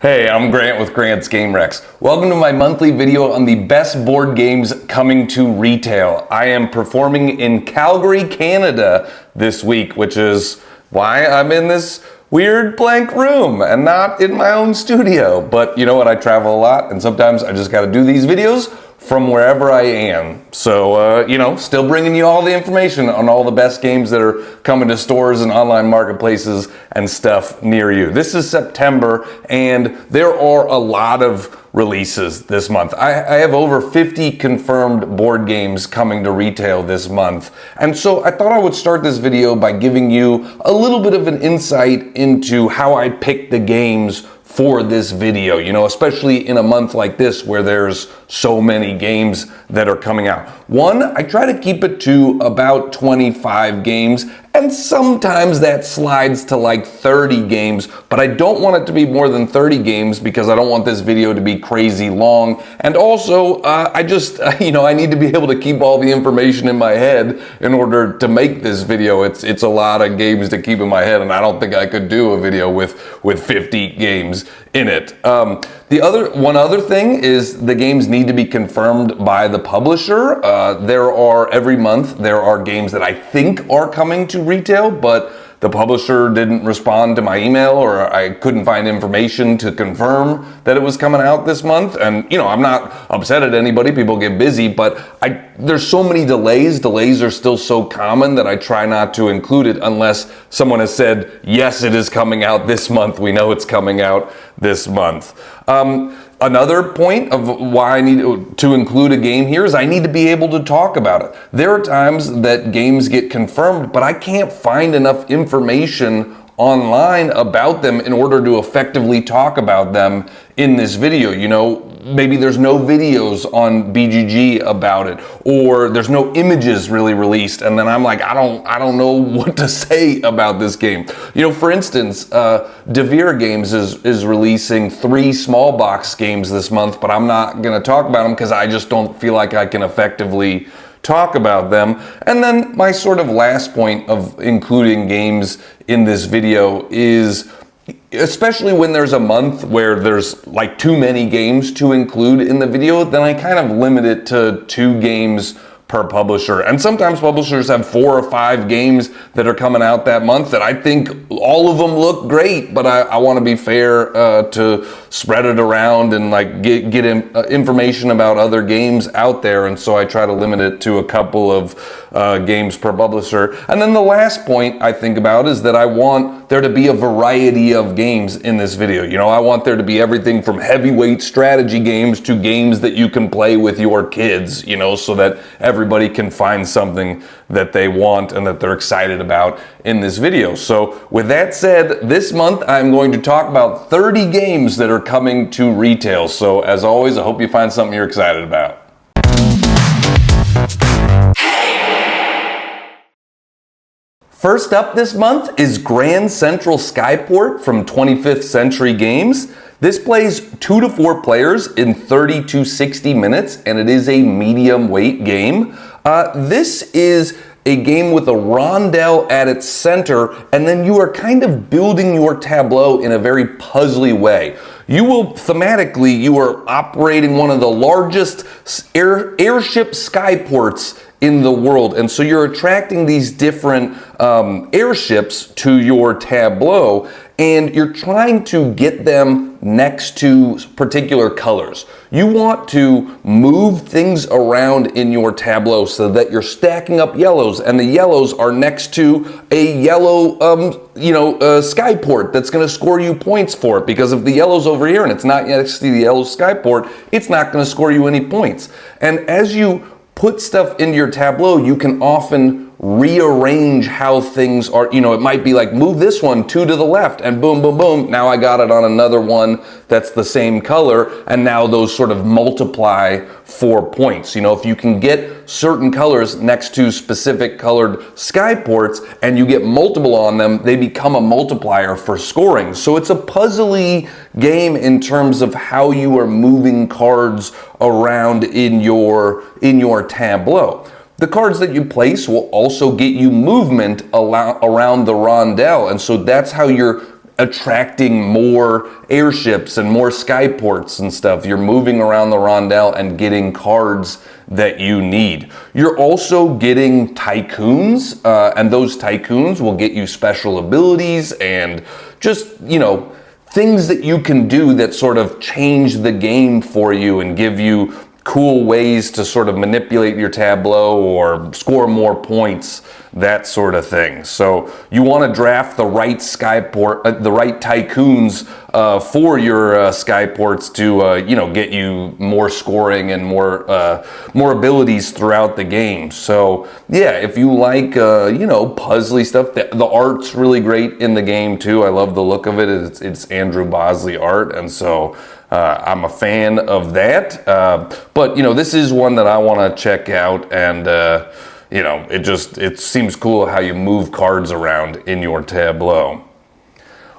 Hey, I'm Grant with Grant's Game Rex. Welcome to my monthly video on the best board games coming to retail. I am performing in Calgary, Canada this week, which is why I'm in this weird blank room and not in my own studio. But you know what, I travel a lot and sometimes I just gotta do these videos from wherever I am. So, still bringing you all the information on all the best games that are coming to stores and online marketplaces and stuff near you. This is September and there are a lot of releases this month. I have over 50 confirmed board games coming to retail this month. And so I thought I would start this video by giving you a little bit of an insight into how I pick the games for this video, especially in a month like this where there's so many games that are coming out. One, I try to keep it to about 25 games, and sometimes that slides to like 30 games, but I don't want it to be more than 30 games because I don't want this video to be crazy long. And also, I need to be able to keep all the information in my head in order to make this video. It's a lot of games to keep in my head, and I don't think I could do a video with 50 games in it. One other thing is the games need to be confirmed by the publisher. Every month there are games that I think are coming to retail, but the publisher didn't respond to my email, or I couldn't find information to confirm that it was coming out this month. And I'm not upset at anybody, people get busy, but there's so many delays. Delays are still so common that I try not to include it unless someone has said, yes, it is coming out this month. We know it's coming out this month. Another point of why I need to include a game here is I need to be able to talk about it. There are times that games get confirmed, but I can't find enough information online about them in order to effectively talk about them in this video. Maybe there's no videos on BGG about it, or there's no images really released, and then I'm like, I don't know what to say about this game. For instance, Luthier Games is releasing 3 small box games this month, but I'm not gonna talk about them because I just don't feel like I can effectively talk about them. And then my sort of last point of including games in this video is, especially when there's a month where there's like too many games to include in the video, then I kind of limit it to 2 games per publisher. And sometimes publishers have 4 or 5 games that are coming out that month that I think all of them look great, but I want to be fair to spread it around and like get information about other games out there. And so I try to limit it to a couple of games per publisher. And then the last point I think about is that I want there to be a variety of games in this video. I want there to be everything from heavyweight strategy games to games that you can play with your kids, so that everybody can find something that they want and that they're excited about in this video. So with that said, this month I'm going to talk about 30 games that are coming to retail. So as always, I hope you find something you're excited about. First up this month is Grand Central Skyport from 25th Century Games. This plays 2 to 4 players in 30 to 60 minutes, and it is a medium weight game. This is a game with a rondel at its center, and then you are kind of building your tableau in a very puzzly way. You are operating one of the largest airship skyports in the world, and so you're attracting these different airships to your tableau, and you're trying to get them next to particular colors. You want to move things around in your tableau so that you're stacking up yellows, and the yellows are next to a yellow skyport that's going to score you points for it, because if the yellow's over here and it's not next to the yellow skyport, it's not going to score you any points. And as you put stuff into your tableau, you can often rearrange how things are. It might be like, move this one 2 to the left, and boom, boom, boom, now I got it on another one that's the same color, and now those sort of multiply for points. If you can get certain colors next to specific colored skyports and you get multiple on them, they become a multiplier for scoring. So it's a puzzly game in terms of how you are moving cards around in your tableau. The cards that you place will also get you movement around the rondel, and so that's how you're attracting more airships and more skyports and stuff. You're moving around the rondel and getting cards that you need. You're also getting tycoons, and those tycoons will get you special abilities and just, you know, things that you can do that sort of change the game for you and give you cool ways to sort of manipulate your tableau or score more points, that sort of thing. So you want to draft the right skyport, the right tycoons for your skyports to you know, get you more scoring and more abilities throughout the game. So yeah, if you like you know, puzzly stuff, the art's really great in the game too. I love the look of it. It's Andrew Bosley art, and so I'm a fan of that. But you know, this is one that I want to check out, and you know, it seems cool how you move cards around in your tableau.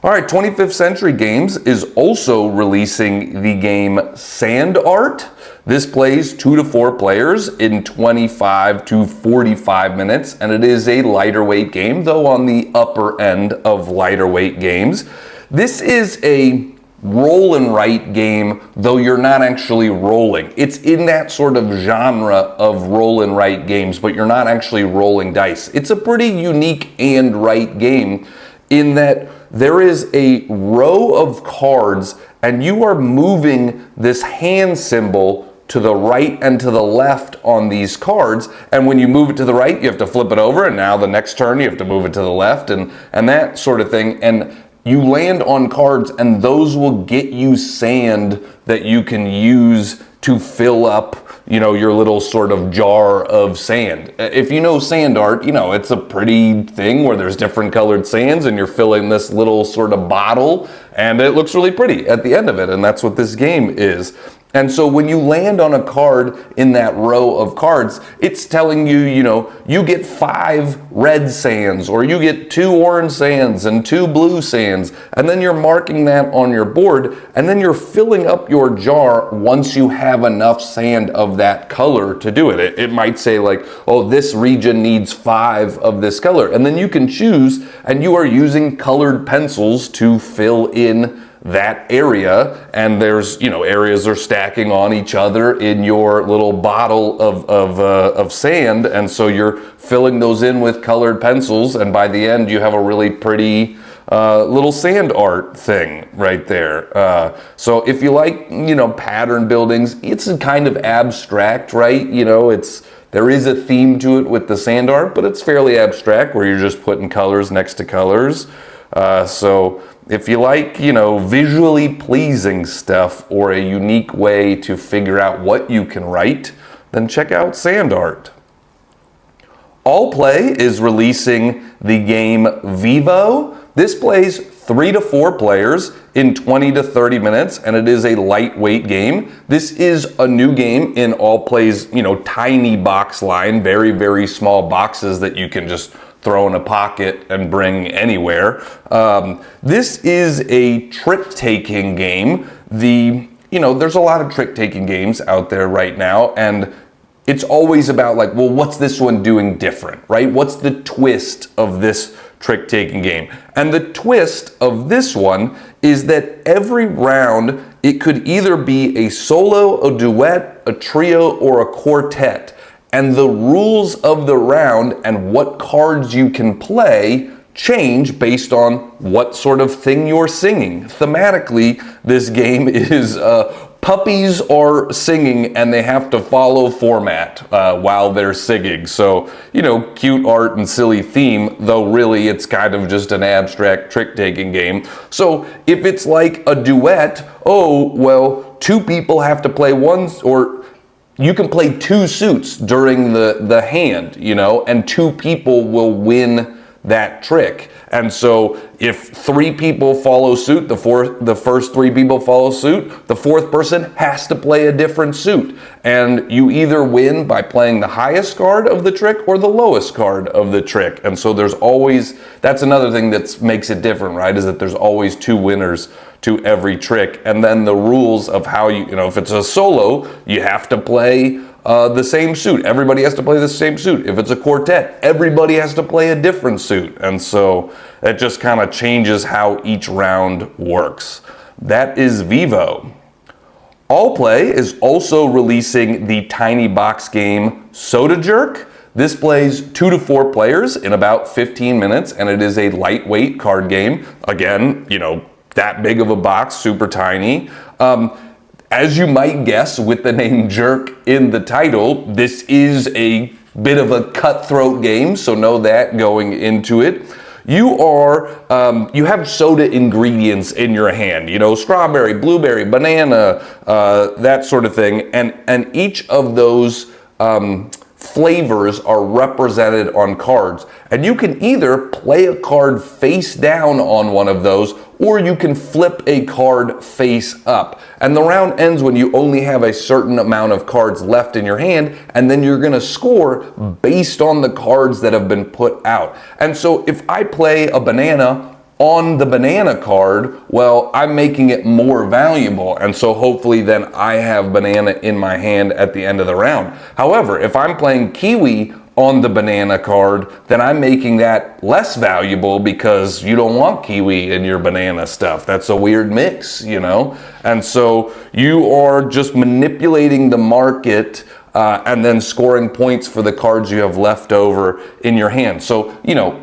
All right, 25th Century Games is also releasing the game Sand Art. This plays 2 to 4 players in 25 to 45 minutes, and it is a lighter weight game, though on the upper end of lighter weight games. This is a roll and write game, though you're not actually rolling. It's in that sort of genre of roll and write games, but you're not actually rolling dice. It's a pretty unique and write game in that there is a row of cards and you are moving this hand symbol to the right and to the left on these cards, and when you move it to the right, you have to flip it over, and now the next turn you have to move it to the left, and that sort of thing. And you land on cards, and those will get you sand that you can use to fill up, you know, your little sort of jar of sand. If you know sand art, you know, it's a pretty thing where there's different colored sands and you're filling this little sort of bottle, and it looks really pretty at the end of it, and that's what this game is. And so when you land on a card in that row of cards, it's telling you, you know, you get 5 red sands, or you get 2 orange sands and 2 blue sands, and then you're marking that on your board, and then you're filling up your jar once you have enough sand of that color to do it. It might say like, oh, this region needs 5 of this color, and then you can choose, and you are using colored pencils to fill in that area, and there's, you know, areas are stacking on each other in your little bottle of sand, and so you're filling those in with colored pencils, and by the end you have a really pretty little sand art thing right there. So if you like, you know, pattern buildings, it's a kind of abstract, right? You know, there is a theme to it with the sand art, but it's fairly abstract where you're just putting colors next to colors. So if you like, you know, visually pleasing stuff or a unique way to figure out what you can write, then check out Sand Art. Allplay is releasing the game Vivo. This plays 3 to 4 players in 20 to 30 minutes, and it is a lightweight game. This is a new game in Allplay's, you know, tiny box line, very, very small boxes that you can just throw in a pocket and bring anywhere. This is a trick-taking game. You know, there's a lot of trick-taking games out there right now, and it's always about like, well, what's this one doing different, right? What's the twist of this trick-taking game? And the twist of this one is that every round, it could either be a solo, a duet, a trio, or a quartet. And the rules of the round and what cards you can play change based on what sort of thing you're singing. Thematically, this game is puppies are singing and they have to follow format while they're singing. So, you know, cute art and silly theme, though really it's kind of just an abstract trick-taking game. So if it's like a duet, oh, well, 2 people have to play one, or you can play 2 suits during the hand, you know, and 2 people will win that trick. And so if 3 people follow suit, the first 3 people follow suit, the 4th person has to play a different suit. And you either win by playing the highest card of the trick or the lowest card of the trick. And so there's always, that's another thing that makes it different, right? Is that there's always 2 winners to every trick. And then the rules of how you know, if it's a solo, you have to play the same suit. Everybody has to play the same suit. If it's a quartet, everybody has to play a different suit. And so it just kind of changes how each round works. That is Vivo. Allplay is also releasing the tiny box game Soda Jerk. This plays 2 to 4 players in about 15 minutes, and it is a lightweight card game. Again, you know, that big of a box, super tiny. As you might guess with the name Jerk in the title, this is a bit of a cutthroat game, so know that going into it. You have soda ingredients in your hand, you know, strawberry, blueberry, banana, that sort of thing, and each of those flavors are represented on cards. And you can either play a card face down on one of those, or you can flip a card face up. And the round ends when you only have a certain amount of cards left in your hand, and then you're gonna score based on the cards that have been put out. And so if I play a banana on the banana card, well, I'm making it more valuable, and so hopefully then I have banana in my hand at the end of the round. However, if I'm playing kiwi on the banana card, then I'm making that less valuable because you don't want kiwi in your banana stuff. That's a weird mix, you know? And so you are just manipulating the market and then scoring points for the cards you have left over in your hand. So, you know,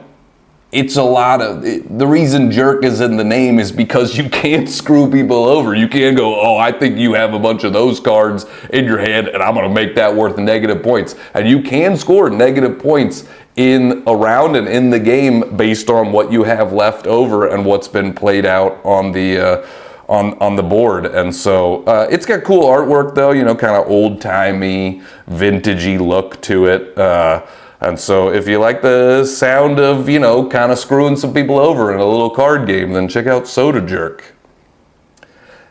it's a lot of, the reason Jerk is in the name is because you can't screw people over. You can't go, oh, I think you have a bunch of those cards in your hand and I'm gonna make that worth negative points. And you can score negative points in a round and in the game based on what you have left over and what's been played out on the on the board. And so it's got cool artwork though, you know, kind of old-timey, vintagey look to it. And so if you like the sound of, you know, kind of screwing some people over in a little card game, then check out Soda Jerk.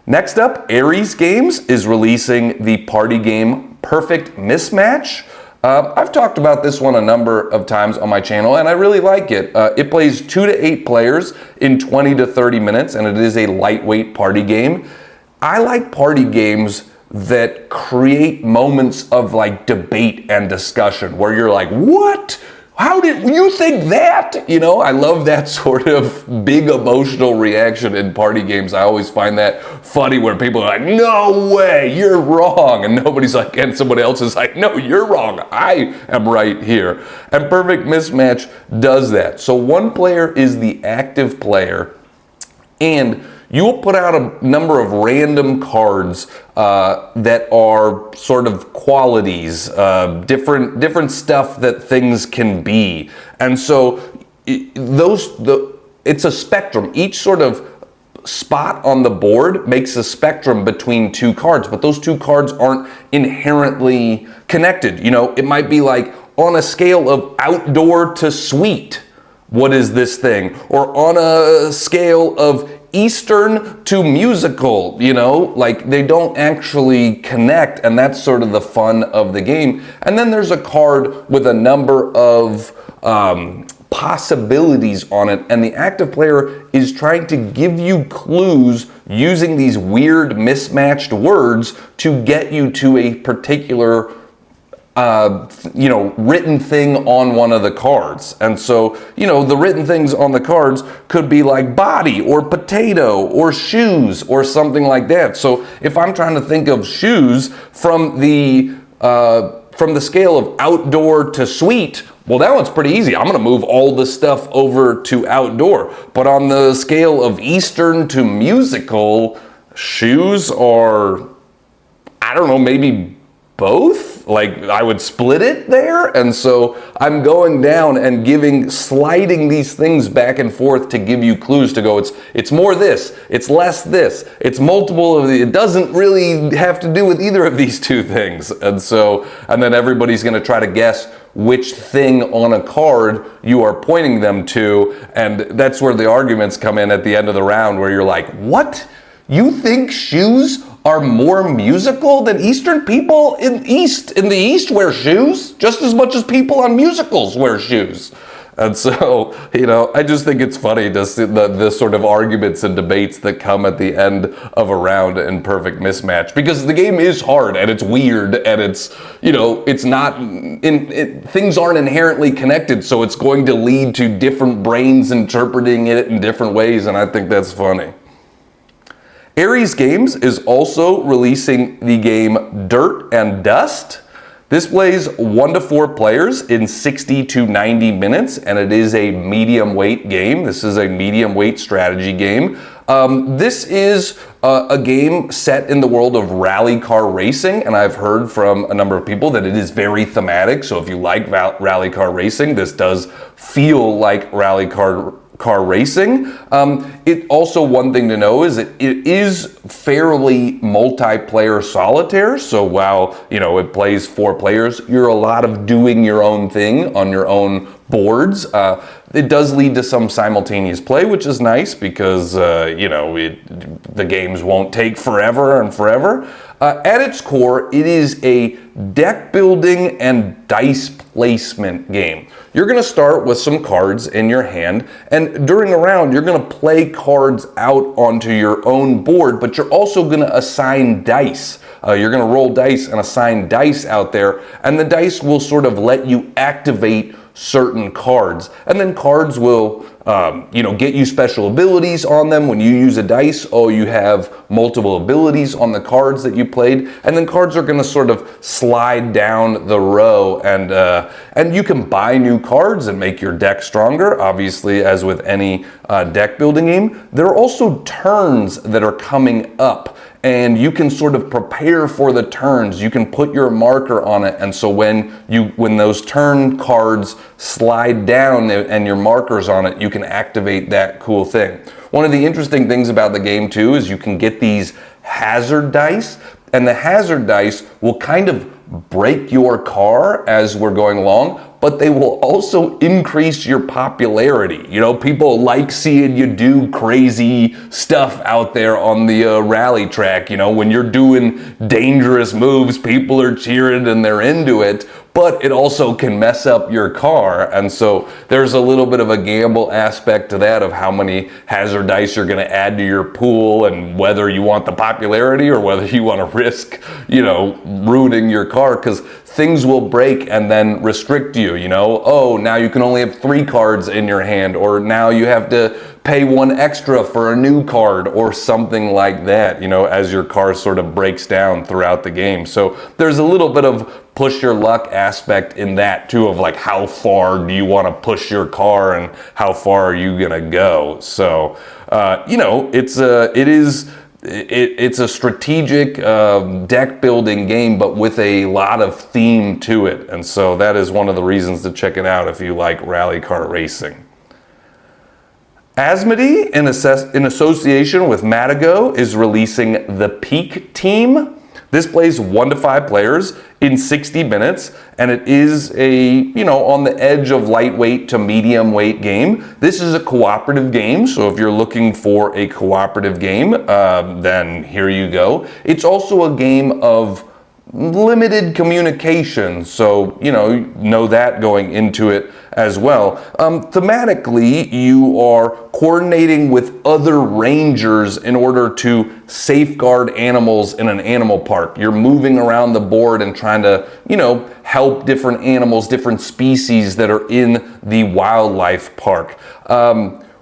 Next up, Ares Games is releasing the party game Perfect Mismatch. I've talked about this one a number of times on my channel, and I really like it. It plays 2 to 8 players in 20 to 30 minutes, and it is a lightweight party game. I like party games that create moments of like debate and discussion where you're like, what? How did you think that? You know, I love that sort of big emotional reaction in party games. I always find that funny where people are like, no way, you're wrong. And nobody's like, and somebody else is like, no, you're wrong. I am right here. And Perfect Mismatch does that. So one player is the active player, and you will put out a number of random cards that are sort of qualities, different stuff that things can be. And so it's a spectrum. Each sort of spot on the board makes a spectrum between 2 cards, but those 2 cards aren't inherently connected. You know, it might be like on a scale of outdoor to sweet, what is this thing? Or on a scale of Eastern to musical, you know, like they don't actually connect, and that's sort of the fun of the game. And then there's a card with a number of possibilities on it, and the active player is trying to give you clues using these weird mismatched words to get you to a particular you know, written thing on one of the cards. And so, you know, the written things on the cards could be like body or potato or shoes or something like that. So if I'm trying to think of shoes from the scale of outdoor to sweet, well, that one's pretty easy. I'm going to move all the stuff over to outdoor. But on the scale of Eastern to musical, shoes are, I don't know, maybe both? Like I would split it there. And so I'm going down and sliding these things back and forth to give you clues to go, it's more this, it's less this, it's multiple of the, it doesn't really have to do with either of these 2 things. And then everybody's going to try to guess which thing on a card you are pointing them to. And that's where the arguments come in at the end of the round, where you're like, what? You think shoes are more musical than Eastern? People in the East wear shoes just as much as people on musicals wear shoes. And so, you know, I just think it's funny to see the sort of arguments and debates that come at the end of a round in Perfect Mismatch, because the game is hard and it's weird and it's, you know, it's not, things aren't inherently connected, so it's going to lead to different brains interpreting it in different ways, and I think that's funny. Ares Games is also releasing the game Dirt and Dust. This plays 1 to 4 players in 60 to 90 minutes, and it is a medium weight game. This is a medium weight strategy game. This is a game set in the world of rally car racing, and I've heard from a number of people that it is very thematic. So if you like rally car racing, this does feel like rally car racing. It also, one thing to know is that it is fairly multiplayer solitaire. So while, you know, it plays 4 players, you're a lot of doing your own thing on your own boards. It does lead to some simultaneous play, which is nice because, you know, the games won't take forever and forever. At its core, it is a deck building and dice placement game. You're going to start with some cards in your hand, and during a round, you're going to play cards out onto your own board, but you're also going to assign dice. You're going to roll dice and assign dice out there, and the dice will sort of let you activate certain cards, and then cards will you know, get you special abilities on them. When you use a dice, oh, you have multiple abilities on the cards that you played, and then cards are going to sort of slide down the row, and you can buy new cards and make your deck stronger. Obviously, as with any deck building game, there are also turns that are coming up, and you can sort of prepare for the turns. You can put your marker on it, and so when those turn cards slide down and your marker's on it, you can activate that cool thing. One of the interesting things about the game too is you can get these hazard dice, and the hazard dice will kind of break your car as we're going along, but they will also increase your popularity. You know, people like seeing you do crazy stuff out there on the rally track. You know, when you're doing dangerous moves, people are cheering and they're into it, but it also can mess up your car. And so there's a little bit of a gamble aspect to that, of how many hazard dice you're going to add to your pool, and whether you want the popularity or whether you want to risk, you know, ruining your car, because things will break and then restrict you. You know, oh, now you can only have 3 cards in your hand, or now you have to pay 1 extra for a new card, or something like that, you know, as your car sort of breaks down throughout the game. So there's a little bit of push your luck aspect in that too, of like, how far do you want to push your car and how far are you gonna go? So you know, it's a strategic deck building game, but with a lot of theme to it, and so that is one of the reasons to check it out if you like rally car racing. Asmodee, in association with Matago, is releasing the Peak Team. This plays 1 to 5 players in 60 minutes, and it is a, you know, on the edge of lightweight to medium weight game. This is a cooperative game, so if you're looking for a cooperative game, then here you go. It's also a game of limited communication, so you know that going into it as well. Thematically, you are coordinating with other rangers in order to safeguard animals in an animal park. You're moving around the board and trying to, you know, help different animals, different species that are in the wildlife park.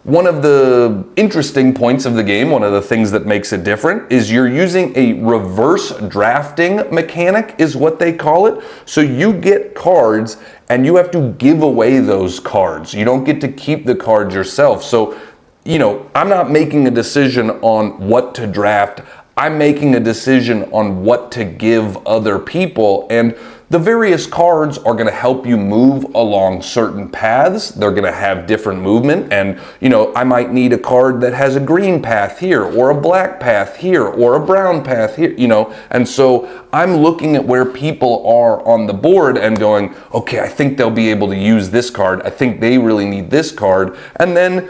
One of the interesting points of the game, one of the things that makes it different, is you're using a reverse drafting mechanic, is what they call it. So you get cards and you have to give away those cards. You don't get to keep the cards yourself. So, you know, I'm not making a decision on what to draft. I'm making a decision on what to give other people, and the various cards are going to help you move along certain paths. They're going to have different movement, and you know, I might need a card that has a green path here, or a black path here, or a brown path here, you know, and so I'm looking at where people are on the board and going, okay, I think they'll be able to use this card. I think they really need this card. And then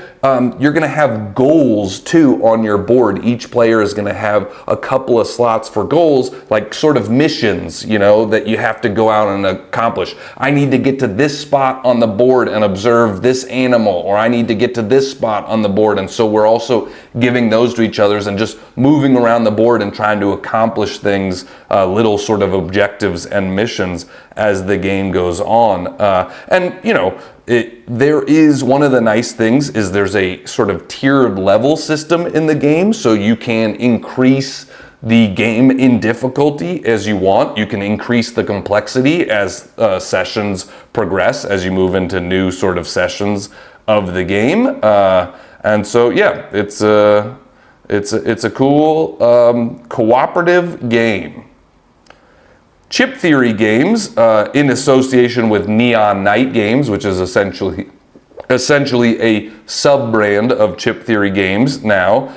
you're going to have goals too on your board. Each player is going to have a couple of slots for goals, like sort of missions, you know, that you have to go out and accomplish. I need to get to this spot on the board and observe this animal, or I need to get to this spot on the board. And so we're also giving those to each other and just moving around the board and trying to accomplish things, little sort of objectives and missions as the game goes on. And you know, there is one of the nice things is there's a sort of tiered level system in the game, so you can increase the game in difficulty as you want. You can increase the complexity as sessions progress, as you move into new sort of sessions of the game. And so yeah, it's a cool cooperative game. Chip Theory Games, in association with Neon Night Games, which is essentially a sub-brand of Chip Theory Games now,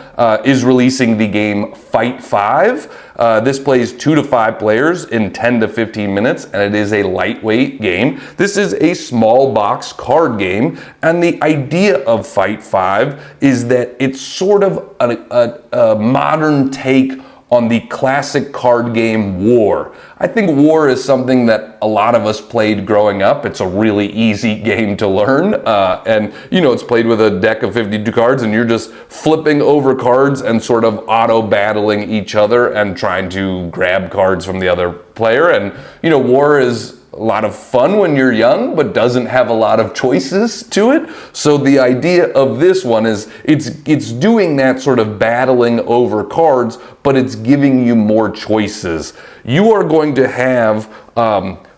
is releasing the game Fight 5. This plays 2 to 5 players in 10 to 15 minutes, and it is a lightweight game. This is a small box card game, and the idea of Fight 5 is that it's sort of a modern take on the classic card game War. I think War is something that a lot of us played growing up. It's a really easy game to learn, and you know, it's played with a deck of 52 cards, and you're just flipping over cards and sort of auto-battling each other and trying to grab cards from the other player. And you know, War is a lot of fun when you're young, but doesn't have a lot of choices to it. So the idea of this one is it's doing that sort of battling over cards, but it's giving you more choices. You are going to have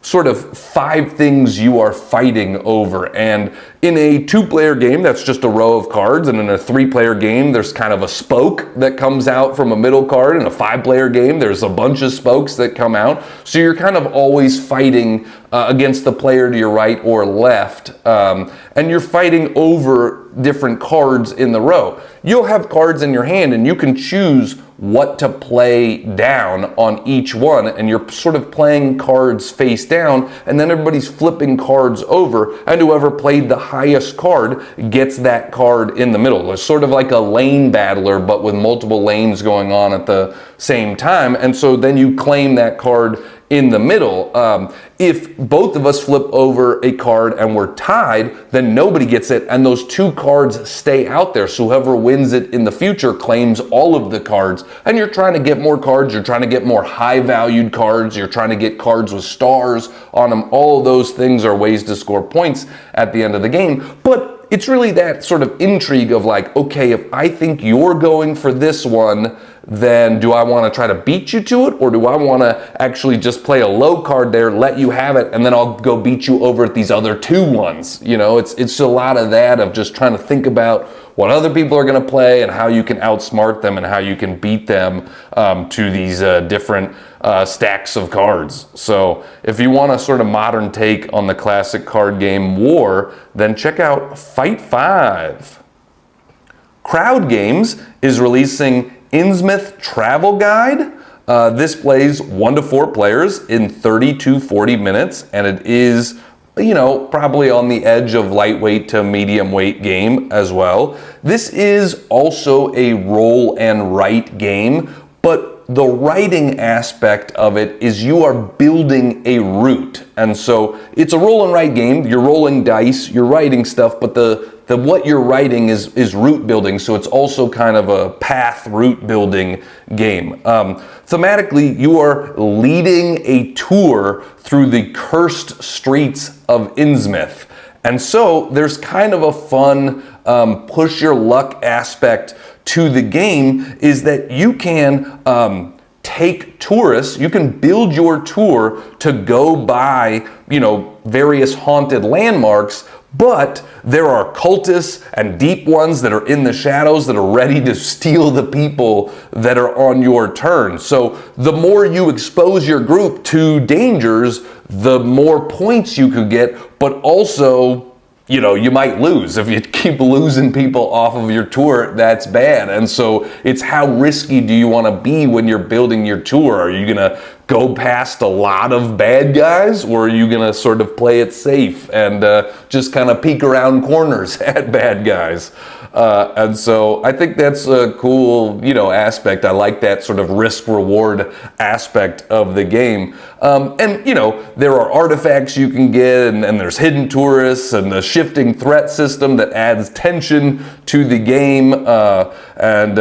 sort of 5 things you are fighting over, and in a 2-player game that's just a row of cards, and in a 3-player game there's kind of a spoke that comes out from a middle card. In a 5-player game there's a bunch of spokes that come out, so you're kind of always fighting against the player to your right or left, and you're fighting over different cards in the row. You'll have cards in your hand and you can choose what to play down on each one, and you're sort of playing cards face down, and then everybody's flipping cards over, and whoever played the highest card gets that card in the middle. It's sort of like a lane battler, but with multiple lanes going on at the same time, and so then you claim that card in the middle. If both of us flip over a card and we're tied, then nobody gets it, and those 2 cards stay out there. So whoever wins it in the future claims all of the cards, and you're trying to get more cards, you're trying to get more high-valued cards, you're trying to get cards with stars on them. All of those things are ways to score points at the end of the game. But it's really that sort of intrigue of like, okay, if I think you're going for this one, then do I want to try to beat you to it, or do I want to actually just play a low card there, let you have it, and then I'll go beat you over at these other 2 ones? You know, it's a lot of that, of just trying to think about what other people are going to play and how you can outsmart them and how you can beat them to these different stacks of cards. So if you want a sort of modern take on the classic card game War, then check out Fight 5. Crowd Games is releasing Innsmouth Travel Guide. This plays 1 to 4 players in 30 to 40 minutes, and it is, you know, probably on the edge of lightweight to medium weight game as well. This is also a roll and write game, but the writing aspect of it is you are building a route. And so it's a roll and write game. You're rolling dice, you're writing stuff, but the what you're writing is route building, so it's also kind of a path route building game. Thematically, you are leading a tour through the cursed streets of Innsmouth. And so there's kind of a fun push your luck aspect to the game, is that you can take tourists, you can build your tour to go by, you know, various haunted landmarks, but there are cultists and deep ones that are in the shadows that are ready to steal the people that are on your turn. So the more you expose your group to dangers, the more points you could get, but also, you know, you might lose. If you keep losing people off of your tour, that's bad. And so it's how risky do you want to be when you're building your tour? Are you going to go past a lot of bad guys, or are you going to sort of play it safe and just kind of peek around corners at bad guys? And so I think that's a cool, aspect. I like that sort of risk-reward aspect of the game. And, there are artifacts you can get, and there's hidden tourists, and the shifting threat system that adds tension to the game. One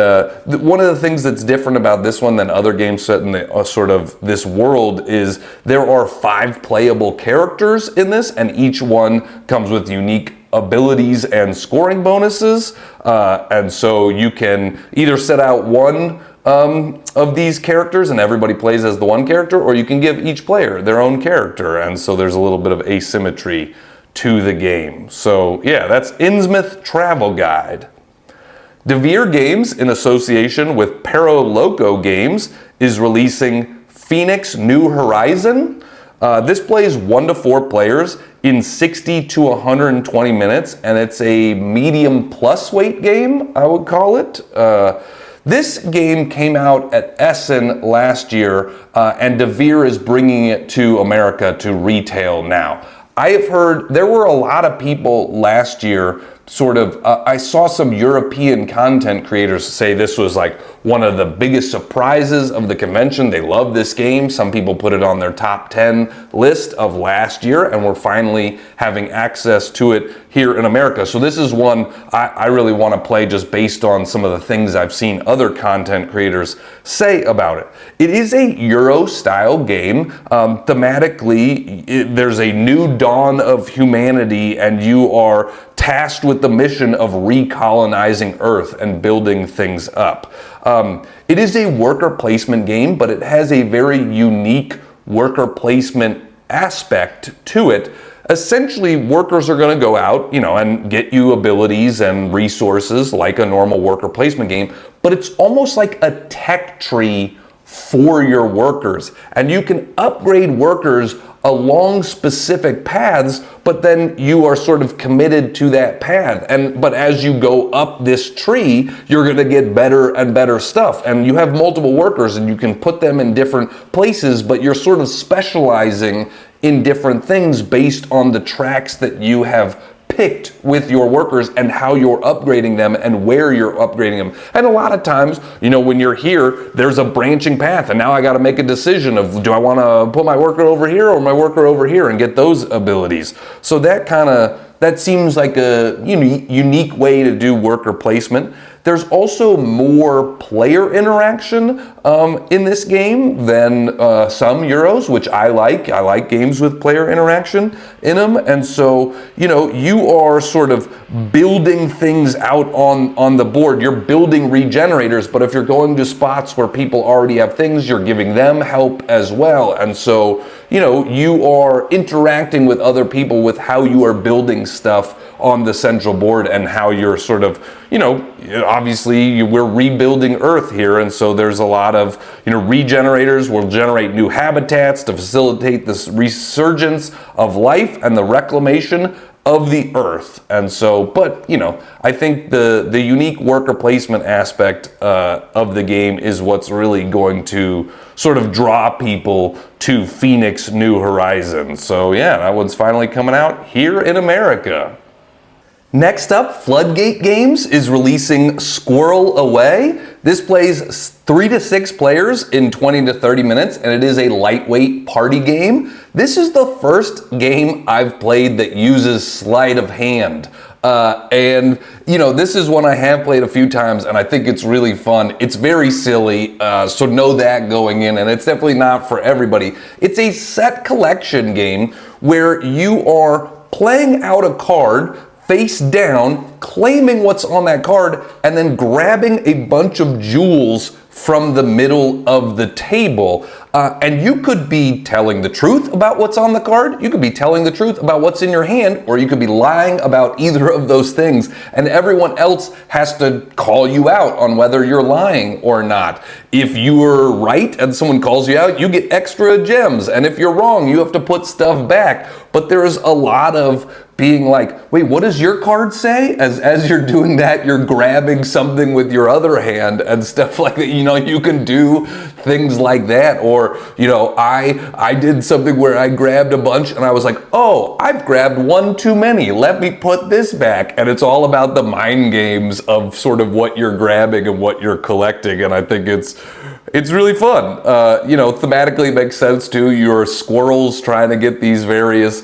of the things that's different about this one than other games set in the sort of this world is there are 5 playable characters in this, and each one comes with unique abilities and scoring bonuses, and so you can either set out one of these characters and everybody plays as the one character, or you can give each player their own character, and so there's a little bit of asymmetry to the game. So yeah, that's Innsmouth Travel Guide. Devere Games, in association with Pero Loco Games, is releasing Phoenix New Horizon. This plays 1 to 4 players in 60 to 120 minutes, and it's a medium plus weight game, I would call it. This game came out at Essen last year, and Devere is bringing it to America to retail now. I have heard there were a lot of people last year I saw some European content creators say this was like one of the biggest surprises of the convention. They love this game. Some people put it on their top 10 list of last year, and we're finally having access to it here in America. So this is one I really want to play just based on some of the things I've seen other content creators say about it. It is a Euro-style game. Thematically, there's a new dawn of humanity, and you are tasked with the mission of recolonizing Earth and building things up. It is a worker placement game, but it has a very unique worker placement aspect to it. Essentially, workers are going to go out, and get you abilities and resources like a normal worker placement game, but it's almost like a tech tree for your workers, and you can upgrade workers along specific paths, but then you are sort of committed to that path. But as you go up this tree, you're going to get better and better stuff. And you have multiple workers, and you can put them in different places, but you're sort of specializing in different things based on the tracks that you have picked with your workers and how you're upgrading them and where you're upgrading them. And a lot of times, when you're here, there's a branching path, and now I got to make a decision of, do I want to put my worker over here or my worker over here and get those abilities. So that seems like a unique way to do worker placement. There's also more player interaction in this game than some Euros, which I like. I like games with player interaction in them. And so, you are sort of building things out on the board. You're building regenerators, but if you're going to spots where people already have things, you're giving them help as well. And so, you are interacting with other people with how you are building stuff on the central board and how you're sort of, obviously we're rebuilding Earth here, and so there's a lot of, regenerators will generate new habitats to facilitate this resurgence of life and the reclamation of the Earth. And so, but I think the unique worker placement aspect of the game is what's really going to sort of draw people to Phoenix New Horizons. So yeah, that one's finally coming out here in America. Next up, Floodgate Games is releasing Squirrel Away. This plays 3 to 6 players in 20 to 30 minutes, and it is a lightweight party game. This is the first game I've played that uses sleight of hand. This is one I have played a few times, and I think it's really fun. It's very silly, so know that going in, and it's definitely not for everybody. It's a set collection game where you are playing out a card face down, claiming what's on that card, and then grabbing a bunch of jewels from the middle of the table. And you could be telling the truth about what's on the card, you could be telling the truth about what's in your hand, or you could be lying about either of those things, and everyone else has to call you out on whether you're lying or not. If you're right and someone calls you out, you get extra gems, and if you're wrong, you have to put stuff back. But there's a lot of being like, wait, what does your card say? As you're doing that, you're grabbing something with your other hand and stuff like that. You know, you can do things like that. Or, you know, I did something where I grabbed a bunch and I was like, oh, I've grabbed one too many. Let me put this back. And it's all about the mind games of sort of what you're grabbing and what you're collecting. And I think it's really fun. You know, thematically it makes sense too. You're squirrels trying to get these various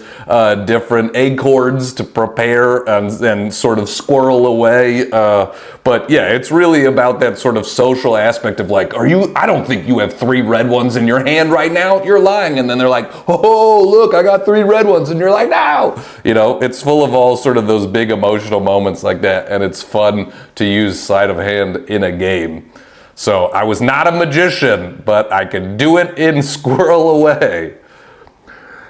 different acorns to prepare and sort of squirrel away. But yeah, it's really about that sort of social aspect of like, I don't think you have 3 red ones in your hand right now. You're lying. And then they're like, oh, look, I got 3 red ones. And you're like, no. You know, it's full of all sort of those big emotional moments like that. And it's fun to use sleight of hand in a game. So I was not a magician, but I can do it in Squirrel Away.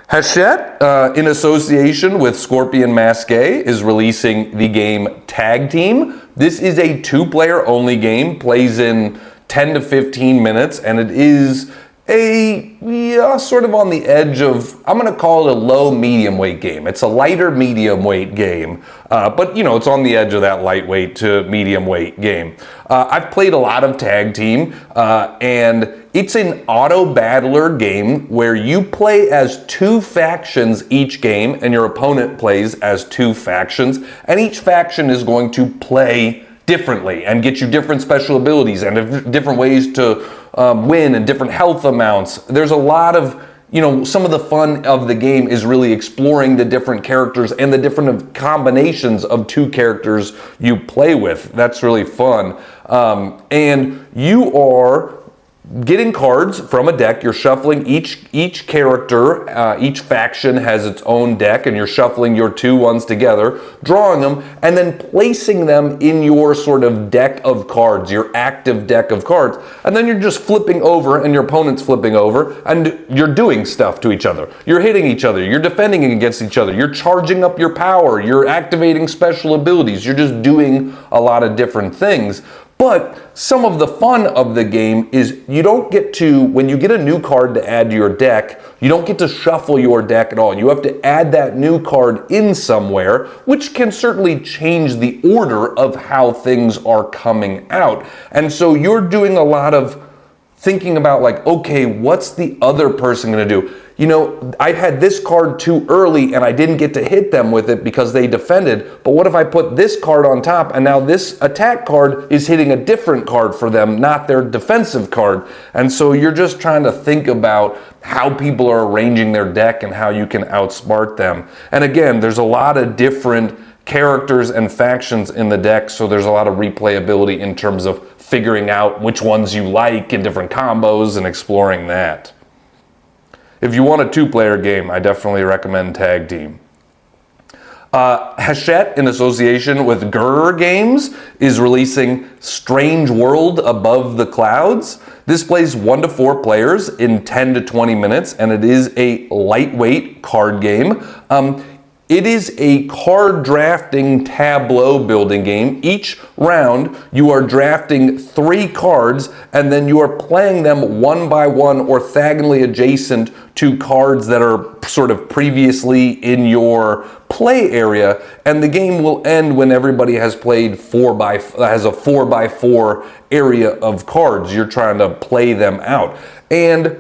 Hachette, in association with Scorpion Masqué, is releasing the game Tag Team. This is a 2-player only game, plays in 10 to 15 minutes, and it is sort of on the edge of, I'm going to call it a low medium weight game. It's a lighter medium weight game, but you know, it's on the edge of that lightweight to medium weight game. I've played a lot of Tag Team, and it's an auto battler game where you play as 2 factions each game, and your opponent plays as 2 factions, and each faction is going to play differently and get you different special abilities and different ways to win and different health amounts. There's a lot of, you know, some of the fun of the game is really exploring the different characters and the different combinations of 2 characters you play with. That's really fun. And you are getting cards from a deck. You're shuffling each character, each faction has its own deck, and you're shuffling your 2 ones together, drawing them, and then placing them in your sort of deck of cards, your active deck of cards. And then you're just flipping over, and your opponent's flipping over, and you're doing stuff to each other. You're hitting each other, you're defending against each other, you're charging up your power, you're activating special abilities, you're just doing a lot of different things. But some of the fun of the game is you don't get to, when you get a new card to add to your deck, you don't get to shuffle your deck at all. You have to add that new card in somewhere, which can certainly change the order of how things are coming out. And so you're doing a lot of thinking about like, okay, what's the other person going to do? You know, I had this card too early and I didn't get to hit them with it because they defended. But what if I put this card on top and now this attack card is hitting a different card for them, not their defensive card? And so you're just trying to think about how people are arranging their deck and how you can outsmart them. And again, there's a lot of different characters and factions in the deck, so there's a lot of replayability in terms of figuring out which ones you like and different combos and exploring that. If you want a 2-player game, I definitely recommend Tag Team. Hachette, in association with Grrr Games, is releasing Strange World Above the Clouds. This plays 1 to 4 players in 10 to 20 minutes, and it is a lightweight card game. It is a card drafting tableau building game. Each round, you are drafting 3 cards, and then you are playing them one by one orthogonally adjacent to cards that are sort of previously in your play area. And the game will end when everybody has played has a 4 by 4 area of cards. You're trying to play them out. And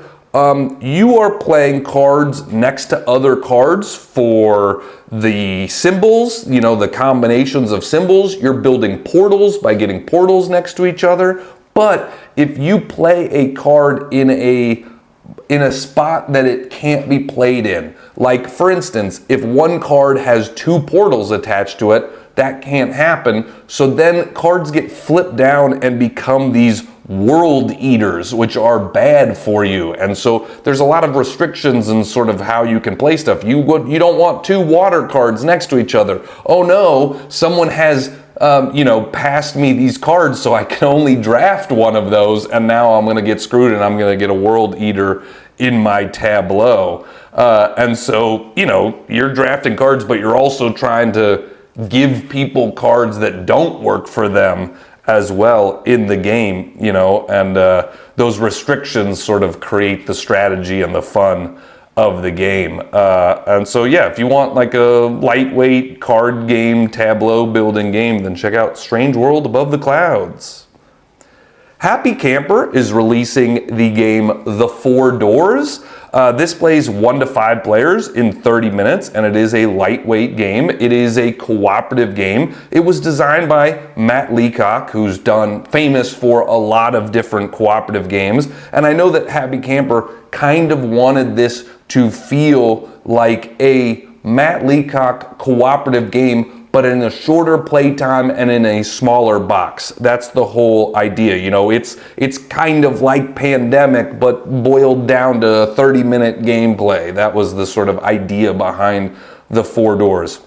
you are playing cards next to other cards for the symbols, you know, the combinations of symbols. You're building portals by getting portals next to each other. But if you play a card in a spot that it can't be played in, like for instance, if one card has 2 portals attached to it, that can't happen. So then cards get flipped down and become these world eaters, which are bad for you. And so there's a lot of restrictions in sort of how you can play stuff. You don't want 2 water cards next to each other. Oh no, someone has passed me these cards, so I can only draft one of those, and now I'm going to get screwed and I'm going to get a world eater in my tableau. And so, you know, you're drafting cards, but you're also trying to give people cards that don't work for them as well in the game, you know, and those restrictions sort of create the strategy and the fun of the game. And so yeah, if you want like a lightweight card game, tableau building game, then check out Strange World Above the Clouds. Happy Camper is releasing the game The Four Doors. This plays 1 to 5 players in 30 minutes, and it is a lightweight game. It is a cooperative game. It was designed by Matt Leacock, who's famous for a lot of different cooperative games. And I know that Happy Camper kind of wanted this to feel like a Matt Leacock cooperative game, but in a shorter playtime and in a smaller box. That's the whole idea. You know, it's kind of like Pandemic, but boiled down to 30-minute gameplay. That was the sort of idea behind The Four Doors.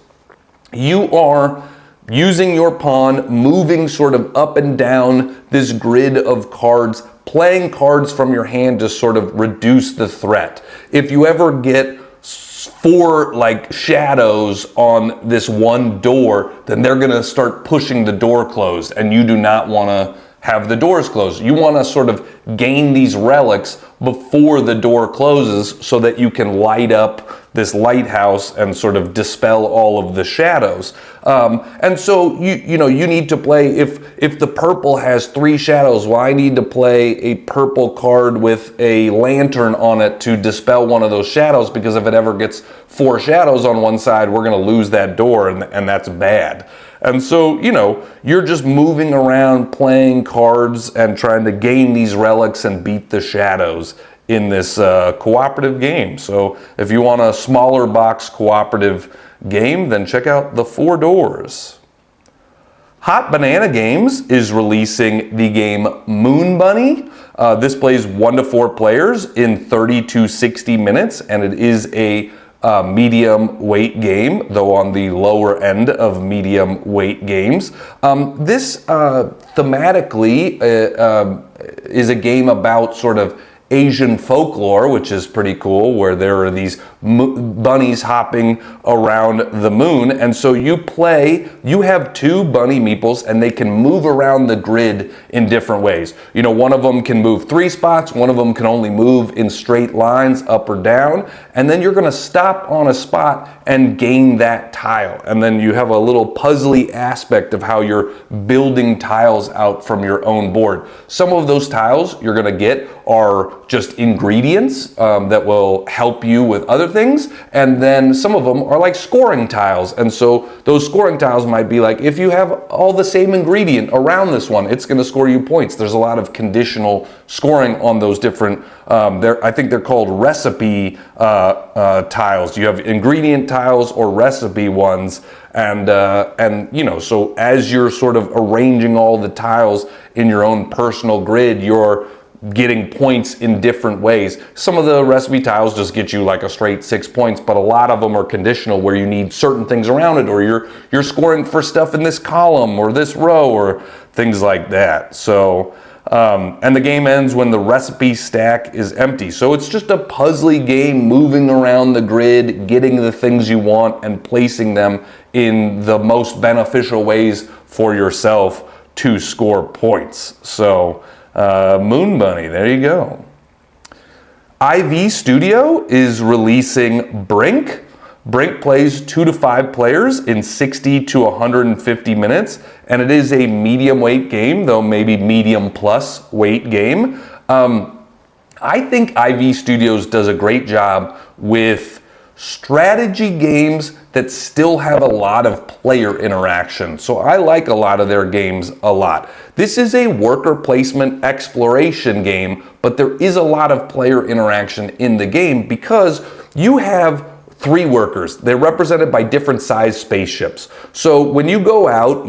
You are using your pawn, moving sort of up and down this grid of cards, playing cards from your hand to sort of reduce the threat. If you ever get 4 like shadows on this one door, then they're gonna start pushing the door closed, and you do not wanna have the doors closed. You wanna sort of gain these relics before the door closes so that you can light up this lighthouse and sort of dispel all of the shadows. And so you need to play, if the purple has 3 shadows, well, I need to play a purple card with a lantern on it to dispel one of those shadows, because if it ever gets 4 shadows on one side, we're gonna lose that door, and that's bad. And so, you're just moving around, playing cards, and trying to gain these relics and beat the shadows in this cooperative game. So if you want a smaller box cooperative game, then check out The Four Doors. Hot Banana Games is releasing the game Moon Bunny. This plays 1 to 4 players in 30 to 60 minutes, and it is a medium weight game, though on the lower end of medium weight games. This thematically is a game about sort of Asian folklore, which is pretty cool, where there are these bunnies hopping around the moon. And so you have 2 bunny meeples, and they can move around the grid in different ways. One of them can move 3 spots, one of them can only move in straight lines up or down, and then you're gonna stop on a spot and gain that tile. And then you have a little puzzly aspect of how you're building tiles out from your own board. Some of those tiles you're gonna get are just ingredients that will help you with other things, and then some of them are like scoring tiles. And so those scoring tiles might be like, if you have all the same ingredient around this one, it's going to score you points. There's a lot of conditional scoring on those different, I think they're called recipe tiles. You have ingredient tiles or recipe ones, and so as you're sort of arranging all the tiles in your own personal grid, you're getting points in different ways. Some of the recipe tiles just get you like a straight 6 points, but a lot of them are conditional, where you need certain things around it, or you're scoring for stuff in this column or this row or things like that. So and the game ends when the recipe stack is empty. So it's just a puzzly game, moving around the grid, getting the things you want and placing them in the most beneficial ways for yourself to score points. So Moon Bunny, there you go. IV Studio is releasing Brink. Brink plays 2 to 5 players in 60 to 150 minutes, and it is a medium weight game, though maybe medium plus weight game. I think IV Studios does a great job with strategy games that still have a lot of player interaction. So I like a lot of their games a lot. This is a worker placement exploration game, but there is a lot of player interaction in the game because you have 3 workers. They're represented by different size spaceships. So when you go out,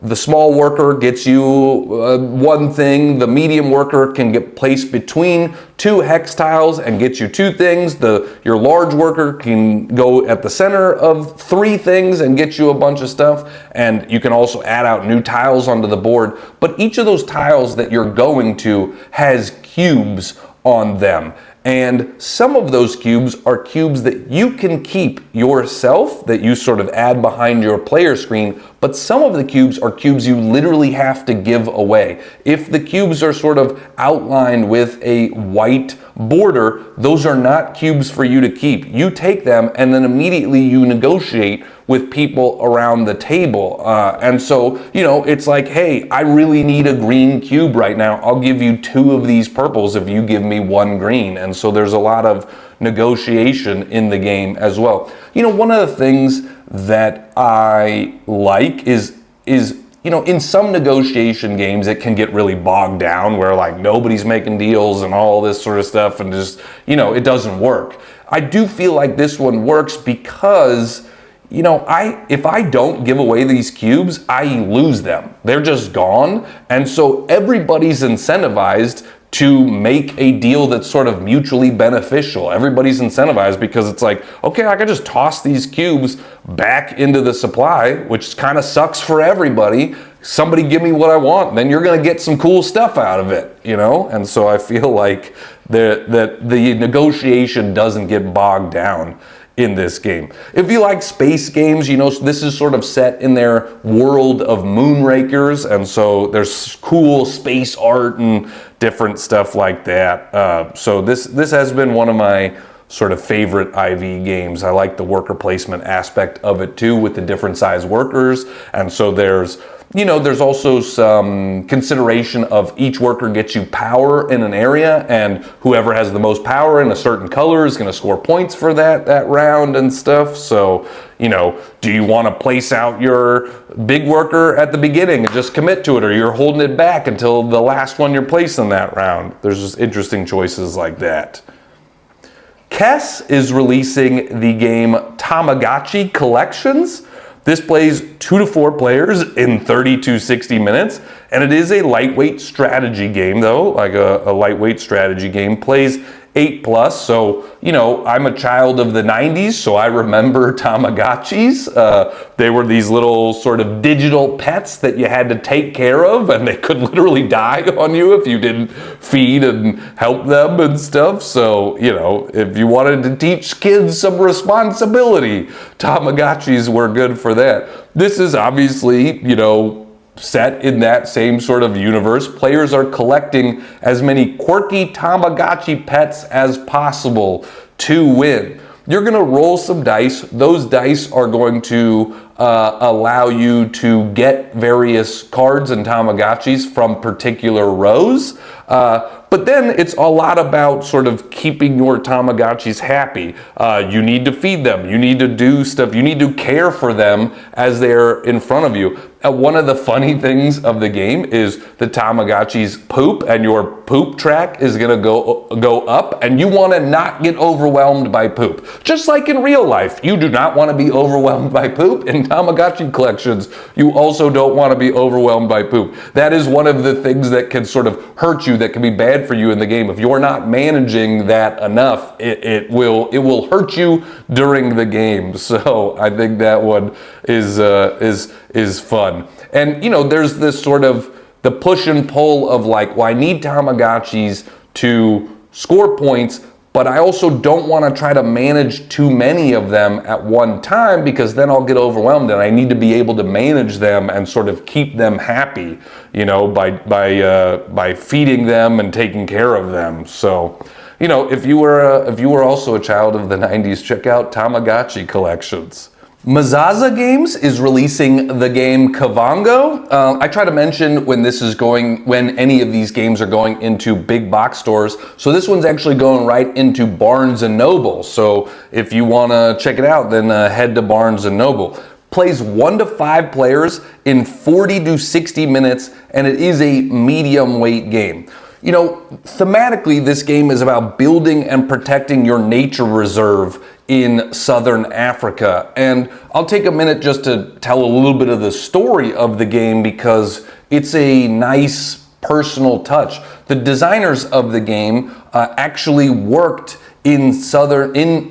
the small worker gets you one thing, the medium worker can get placed between 2 hex tiles and get you 2 things, your large worker can go at the center of 3 things and get you a bunch of stuff, and you can also add out new tiles onto the board. But each of those tiles that you're going to has cubes on them. And some of those cubes are cubes that you can keep yourself, that you sort of add behind your player screen, but but some of the cubes are cubes you literally have to give away. If the cubes are sort of outlined with a white border, those are not cubes for you to keep. You take them and then immediately you negotiate with people around the table. And so, you know, it's like, hey, I really need a green cube right now. I'll give you 2 of these purples if you give me 1 green. And so there's a lot of negotiation in the game as well. You know, one of the things that I like is you know, in some negotiation games, it can get really bogged down where like nobody's making deals and all this sort of stuff and just, you know, it doesn't work. I do feel like this one works because, you know, if I don't give away these cubes, I lose them. They're just gone. And so everybody's incentivized to make a deal that's sort of mutually beneficial. Everybody's incentivized because it's like, okay, I can just toss these cubes back into the supply, which kind of sucks for everybody. Somebody give me what I want, then you're gonna get some cool stuff out of it, you know? And so I feel like that the negotiation doesn't get bogged down in this game. If you like space games, you know, this is sort of set in their world of Moonrakers, and so there's cool space art and different stuff like that. So this has been one of my sort of favorite IV games. I like the worker placement aspect of it too, with the different size workers, and so there's, you know, there's also some consideration of each worker gets you power in an area, and whoever has the most power in a certain color is going to score points for that round and stuff. So, you know, do you want to place out your big worker at the beginning and just commit to it, or you're holding it back until the last one you're placing that round? There's just interesting choices like that. Kess is releasing the game Tamagotchi Collections. This plays 2 to 4 players in 30 to 60 minutes, and it is a lightweight strategy game though, like a lightweight strategy game. Plays 8+, so, you know, I'm a child of the 90s, so I remember Tamagotchis. They were these little sort of digital pets that you had to take care of, and they could literally die on you if you didn't feed and help them and stuff. So, you know, if you wanted to teach kids some responsibility, Tamagotchis were good for that. This is obviously, you know, set in that same sort of universe. Players are collecting as many quirky Tamagotchi pets as possible to win. You're going to roll some dice. Those dice are going to allow you to get various cards and Tamagotchis from particular rows. But then it's a lot about sort of keeping your Tamagotchis happy. You need to feed them. You need to do stuff. You need to care for them as they're in front of you. One of the funny things of the game is the Tamagotchis poop, and your poop track is going to go up, and you want to not get overwhelmed by poop. Just like in real life, you do not want to be overwhelmed by poop. In Tamagotchi Collections, you also don't want to be overwhelmed by poop. That is one of the things that can sort of hurt you, that can be bad for you in the game. If you're not managing that enough, it will hurt you during the game. So I think that one is fun. And, you know, there's this sort of the push and pull of like, well, I need Tamagotchis to score points, but I also don't want to try to manage too many of them at one time, because then I'll get overwhelmed, and I need to be able to manage them and sort of keep them happy, you know, by feeding them and taking care of them. So, you know, if you were also a child of the 90s, check out Tamagotchi Collections. Mazaza Games is releasing the game Kavango. I try to mention when any of these games are going into big box stores. So this one's actually going right into Barnes & Noble. So if you want to check it out, then head to Barnes & Noble. Plays 1 to 5 players in 40 to 60 minutes, and it is a medium weight game. You know, thematically, this game is about building and protecting your nature reserve in southern Africa. And I'll take a minute just to tell a little bit of the story of the game, because it's a nice personal touch. The designers of the game actually worked in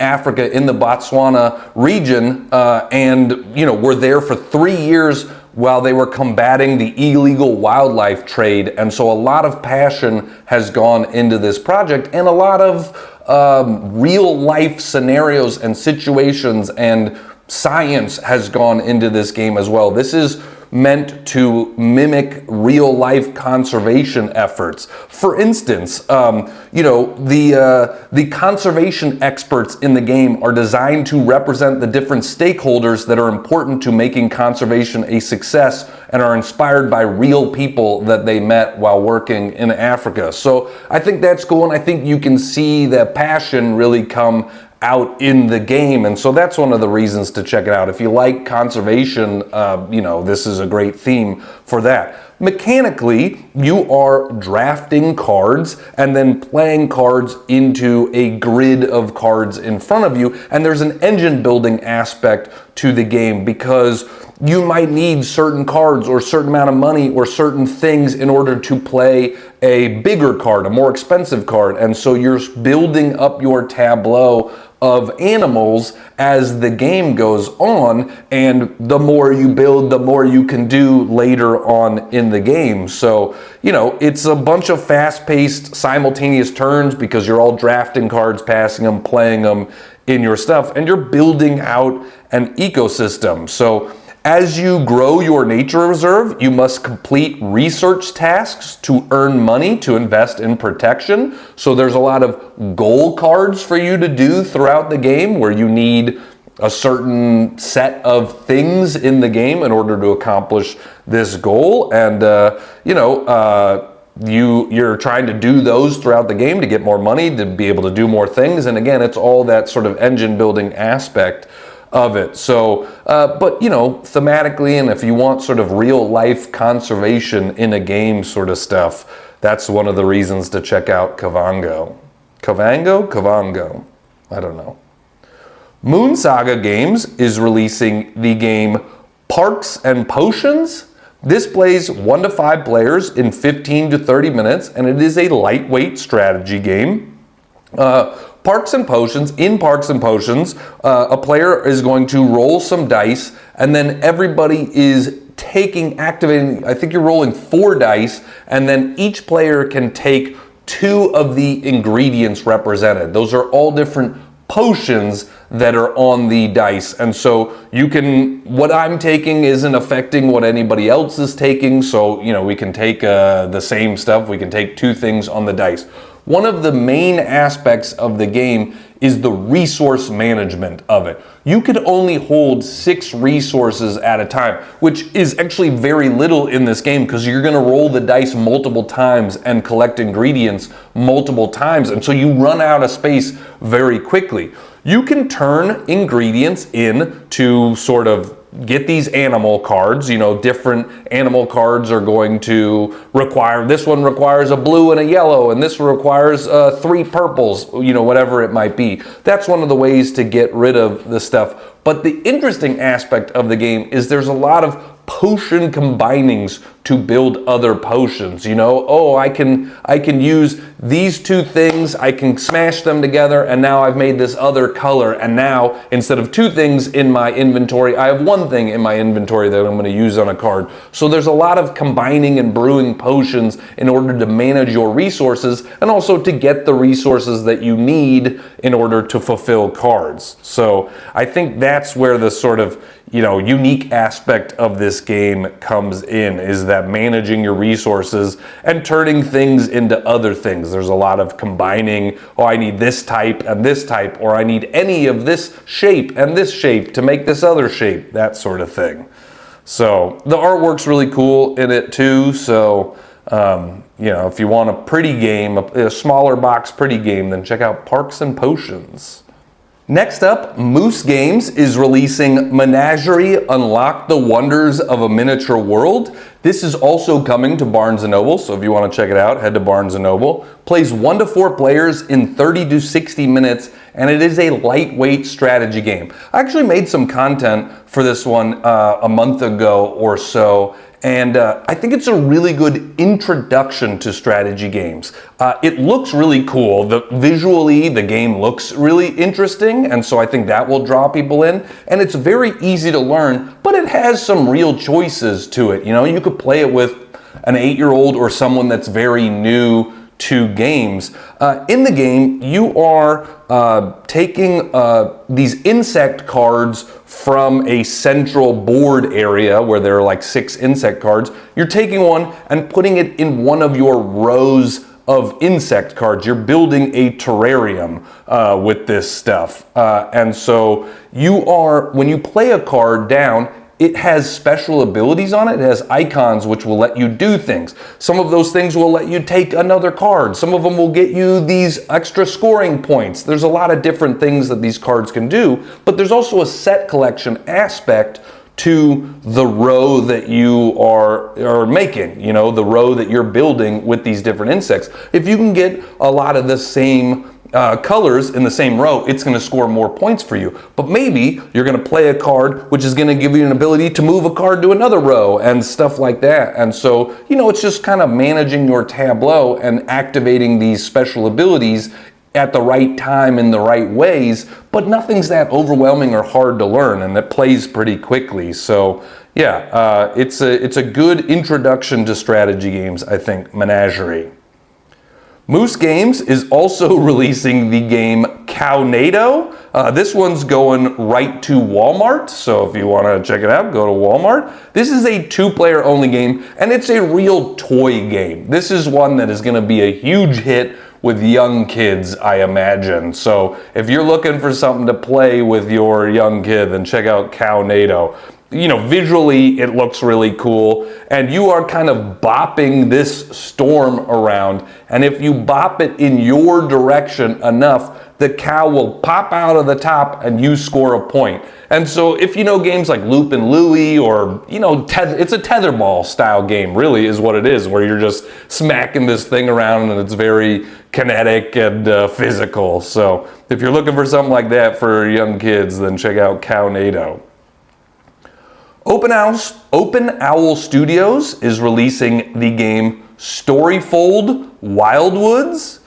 Africa, in the Botswana region, and, you know, were there for 3 years while they were combating the illegal wildlife trade. And so a lot of passion has gone into this project, and a lot of real life scenarios and situations and science has gone into this game as well. This is meant to mimic real life conservation efforts. For instance, the conservation experts in the game are designed to represent the different stakeholders that are important to making conservation a success and are inspired by real people that they met while working in Africa. So I think that's cool, and I think you can see the passion really come out in the game, and so that's one of the reasons to check it out. If you like conservation, this is a great theme for that. Mechanically, you are drafting cards and then playing cards into a grid of cards in front of you, and there's an engine building aspect to the game because you might need certain cards or a certain amount of money or certain things in order to play a bigger card, a more expensive card, and so you're building up your tableau of animals as the game goes on, and the more you build, the more you can do later on in the game. So, it's a bunch of fast-paced, simultaneous turns because you're all drafting cards, passing them, playing them in your stuff, and you're building out an ecosystem. So, as you grow your nature reserve, you must complete research tasks to earn money to invest in protection. So there's a lot of goal cards for you to do throughout the game where you need a certain set of things in the game in order to accomplish this goal. And, you're trying to do those throughout the game to get more money, to be able to do more things. And again, it's all that sort of engine building aspect of it. So, but thematically, and if you want sort of real life conservation in a game sort of stuff, that's one of the reasons to check out Kavango. Kavango? I don't know. Moon Saga Games is releasing the game Parks and Potions. This plays 1 to 5 players in 15 to 30 minutes, and it is a lightweight strategy game. Parks and Potions, a player is going to roll some dice, and then everybody is activating, I think you're rolling 4 dice, and then each player can take 2 of the ingredients represented. Those are all different potions that are on the dice, and so what I'm taking isn't affecting what anybody else is taking, so we can take the same stuff, we can take 2 things on the dice. One of the main aspects of the game is the resource management of it. You could only hold 6 resources at a time, which is actually very little in this game because you're going to roll the dice multiple times and collect ingredients multiple times, and so you run out of space very quickly. You can turn ingredients in to sort of get these animal cards. Different animal cards are going to require, this one requires a blue and a yellow, and this requires 3 purples, whatever it might be. That's one of the ways to get rid of the stuff. But the interesting aspect of the game is there's a lot of potion combinings to build other potions. I can use these 2 things, I can smash them together, and now I've made this other color, and now instead of 2 things in my inventory, I have 1 thing in my inventory that I'm going to use on a card. So there's a lot of combining and brewing potions in order to manage your resources and also to get the resources that you need in order to fulfill cards. So I think that's where the sort of unique aspect of this game comes in, is that managing your resources and turning things into other things. There's a lot of combining, I need this type and this type, or I need any of this shape and this shape to make this other shape, that sort of thing. So the artwork's really cool in it too, so if you want a pretty game, a smaller box pretty game, then check out Parks and Potions. Next up, Moose Games is releasing Menagerie, Unlock the Wonders of a Miniature World. This is also coming to Barnes & Noble, so if you want to check it out, head to Barnes & Noble. Plays 1 to 4 players in 30 to 60 minutes, and it is a lightweight strategy game. I actually made some content for this one a month ago or so, and I think it's a really good introduction to strategy games. It looks really cool. Visually, the game looks really interesting, and so I think that will draw people in. And it's very easy to learn, but it has some real choices to it. You could play it with an 8-year-old or someone that's very new two games. In the game, you are taking these insect cards from a central board area where there are like 6 insect cards. You're taking one and putting it in one of your rows of insect cards. You're building a terrarium with this stuff. And so when you play a card down, it has special abilities on it. It has icons which will let you do things. Some of those things will let you take another card. Some of them will get you these extra scoring points. There's a lot of different things that these cards can do, but there's also a set collection aspect to the row that you are making, you know, the row that you're building with these different insects. If you can get a lot of the same colors in the same row, it's going to score more points for you. But maybe you're going to play a card which is going to give you an ability to move a card to another row and stuff like that. And so, you know, it's just kind of managing your tableau and activating these special abilities at the right time in the right ways, but nothing's that overwhelming or hard to learn, and it plays pretty quickly. So yeah, it's a good introduction to strategy games, I think, Menagerie. Moose Games is also releasing the game Cownado. This one's going right to Walmart, so if you want to check it out, go to Walmart. This is a 2-player only game, and it's a real toy game. This is one that is going to be a huge hit with young kids, I imagine. So if you're looking for something to play with your young kid, then check out Cownado. You know, visually it looks really cool, and you are kind of bopping this storm around, and if you bop it in your direction enough, the cow will pop out of the top and you score a point. And so if you know games like Loop and Louie, or, you know, it's a tetherball style game, really is what it is, where you're just smacking this thing around and it's very kinetic and physical. So if you're looking for something like that for young kids, then check out Cownado. Open Owl Studios is releasing the game Storyfold Wildwoods.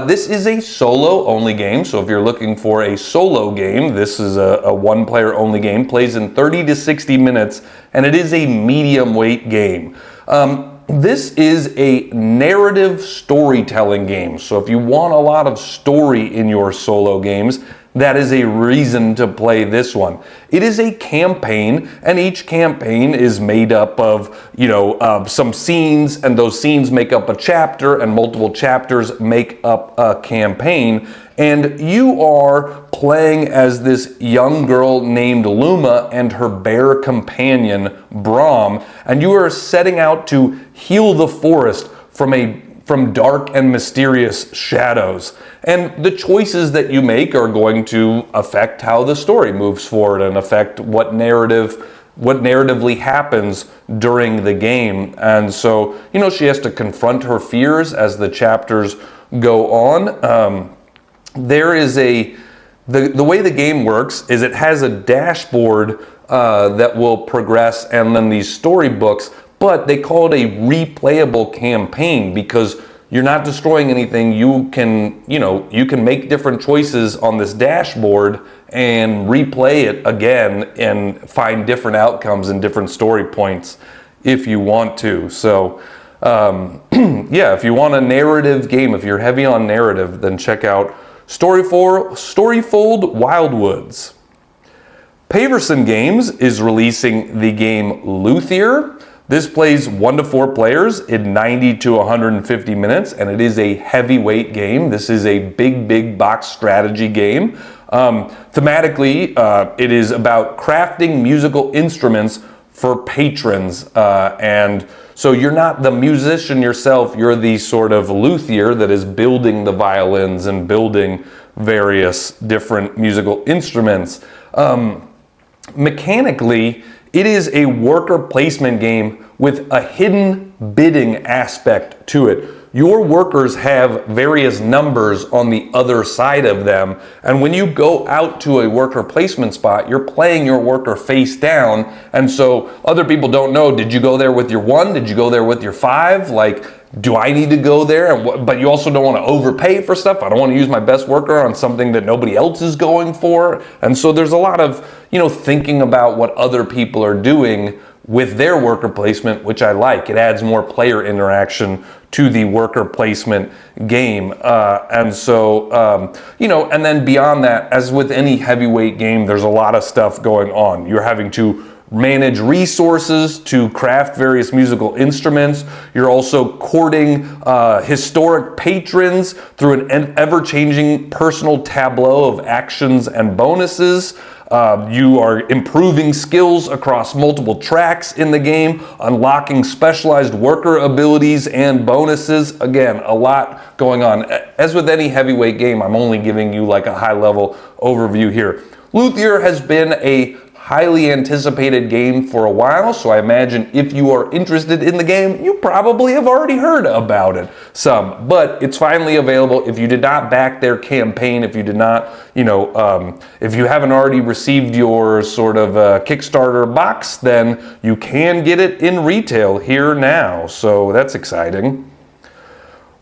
This is a solo-only game, so if you're looking for a solo game, this is a one-player only game, plays in 30 to 60 minutes, and it is a medium-weight game. This is a narrative storytelling game, so if you want a lot of story in your solo games, that is a reason to play this one. It is a campaign, and each campaign is made up of, you know, some scenes, and those scenes make up a chapter, and multiple chapters make up a campaign. And you are playing as this young girl named Luma and her bear companion, Brahm, and you are setting out to heal the forest from dark and mysterious shadows. And the choices that you make are going to affect how the story moves forward and affect what narratively happens during the game. And so, you know, she has to confront her fears as the chapters go on. There is the way the game works is it has a dashboard that will progress, and then these storybooks, but they call it a replayable campaign because you're not destroying anything. You can make different choices on this dashboard and replay it again and find different outcomes and different story points if you want to. So yeah, if you want a narrative game, if you're heavy on narrative, then check out Storyfold Wildwoods. Paverson Games is releasing the game Luthier. This plays 1 to 4 players in 90 to 150 minutes, and it is a heavyweight game. This is a big box strategy game. Thematically, it is about crafting musical instruments for patrons, and so you're not the musician yourself, you're the sort of luthier that is building the violins and building various different musical instruments. Mechanically, it is a worker placement game with a hidden bidding aspect to it. Your workers have various numbers on the other side of them, and when you go out to a worker placement spot, you're playing your worker face down, and so other people don't know, did you go there with your 1? Did you go there with your 5? Like, do I need to go there? But you also don't want to overpay for stuff. I don't want to use my best worker on something that nobody else is going for. And so there's a lot of, you know, thinking about what other people are doing with their worker placement, which I like. It adds more player interaction to the worker placement game. And so, you know, and then beyond that, as with any heavyweight game, there's a lot of stuff going on. You're having to manage resources to craft various musical instruments. You're also courting historic patrons through an ever-changing personal tableau of actions and bonuses. You are improving skills across multiple tracks in the game, unlocking specialized worker abilities and bonuses. Again, a lot going on. As with any heavyweight game, I'm only giving you like a high-level overview here. Luthier has been a highly anticipated game for a while, so I imagine if you are interested in the game, you probably have already heard about it some, but it's finally available. If you did not back their campaign, if you did not, you know, if you haven't already received your sort of Kickstarter box, then you can get it in retail here now, so that's exciting.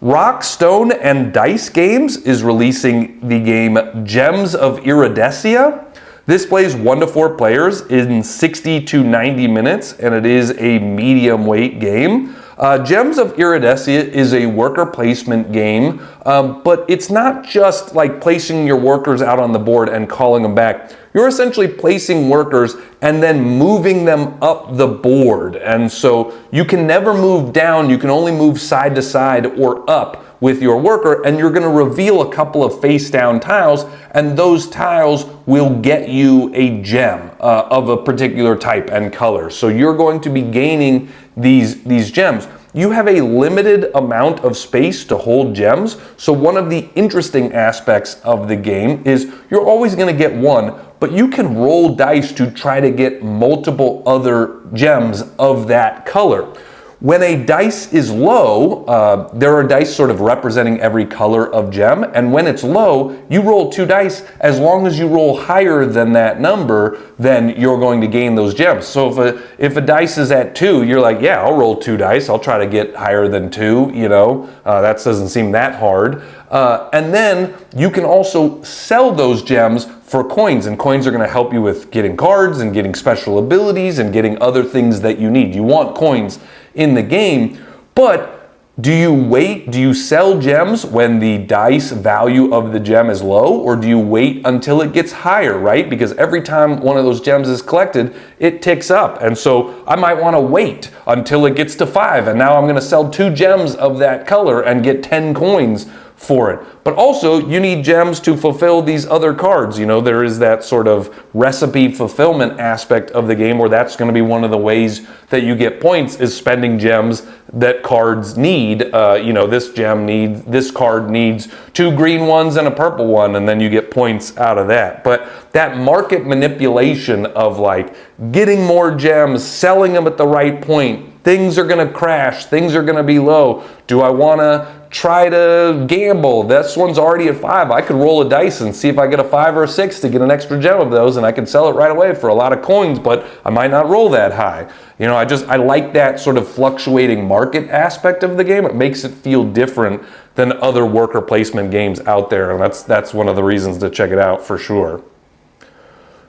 Rock, Stone, and Dice Games is releasing the game Gems of Iridescia. This plays 1 to 4 players in 60 to 90 minutes, and it is a medium weight game. Gems of Iridescia is a worker placement game, but it's not just like placing your workers out on the board and calling them back. You're essentially placing workers and then moving them up the board. And so you can never move down, you can only move side to side or up with your worker, and you're going to reveal a couple of face down tiles, and those tiles will get you a gem of a particular type and color. So you're going to be gaining these gems. You have a limited amount of space to hold gems, so one of the interesting aspects of the game is you're always going to get one, but you can roll dice to try to get multiple other gems of that color. When a dice is low, there are dice sort of representing every color of gem, and when it's low, you roll 2 dice. As long as you roll higher than that number, then you're going to gain those gems. So if a dice is at 2, you're like, yeah, I'll roll 2 dice. I'll try to get higher than 2, you know. That doesn't seem that hard. And then you can also sell those gems for coins, and coins are going to help you with getting cards and getting special abilities and getting other things that you need. You want coins in the game, but do you sell gems when the dice value of the gem is low, or do you wait until it gets higher, right? Because every time one of those gems is collected, it ticks up. And so I might want to wait until it gets to 5, and now I'm going to sell 2 gems of that color and get 10 coins for it. But also, you need gems to fulfill these other cards. You know, there is that sort of recipe fulfillment aspect of the game where that's going to be one of the ways that you get points, is spending gems that cards need. You know, this card needs 2 green ones and a purple one, and then you get points out of that. But that market manipulation of like getting more gems, selling them at the right point, things are going to crash, things are going to be low. Do I want to try to gamble? This one's already at 5. I could roll a dice and see if I get a 5 or a 6 to get an extra gem of those, and I could sell it right away for a lot of coins, but I might not roll that high. You know, I like that sort of fluctuating market aspect of the game. It makes it feel different than other worker placement games out there, and that's one of the reasons to check it out for sure.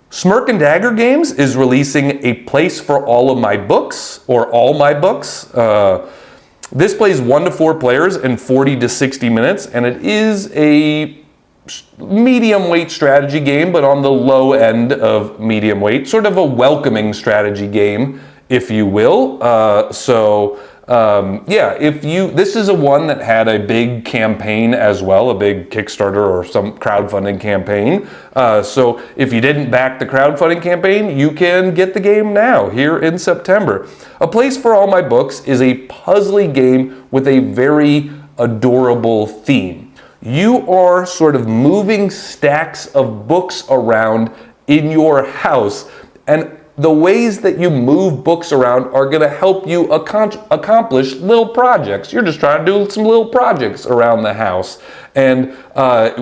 Smirk and Dagger Games is releasing A Place for All of My Books, or All My Books. This plays 1 to 4 players in 40 to 60 minutes, and it is a medium weight strategy game, but on the low end of medium weight, sort of a welcoming strategy game, if you will. This is a one that had a big campaign as well, a big Kickstarter or some crowdfunding campaign. So if you didn't back the crowdfunding campaign, you can get the game now, here in September. A Place for All My Books is a puzzly game with a very adorable theme. You are sort of moving stacks of books around in your house, and the ways that you move books around are going to help you accomplish little projects. You're just trying to do some little projects around the house. And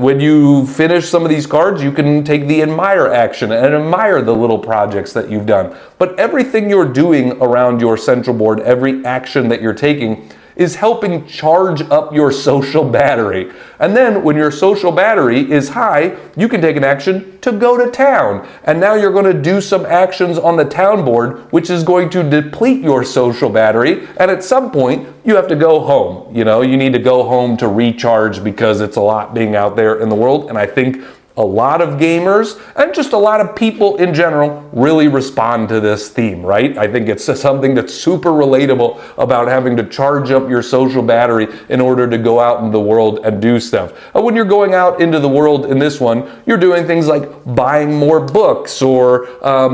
when you finish some of these cards, you can take the admire action and admire the little projects that you've done. But everything you're doing around your central board, every action that you're taking, is helping charge up your social battery. And then when your social battery is high, you can take an action to go to town. And now you're going to do some actions on the town board, which is going to deplete your social battery. And at some point, you have to go home. You know, you need to go home to recharge because it's a lot being out there in the world. And I think a lot of gamers and just a lot of people in general really respond to this theme, right? I think it's something that's super relatable about having to charge up your social battery in order to go out in the world and do stuff. And when you're going out into the world in this one, you're doing things like buying more books or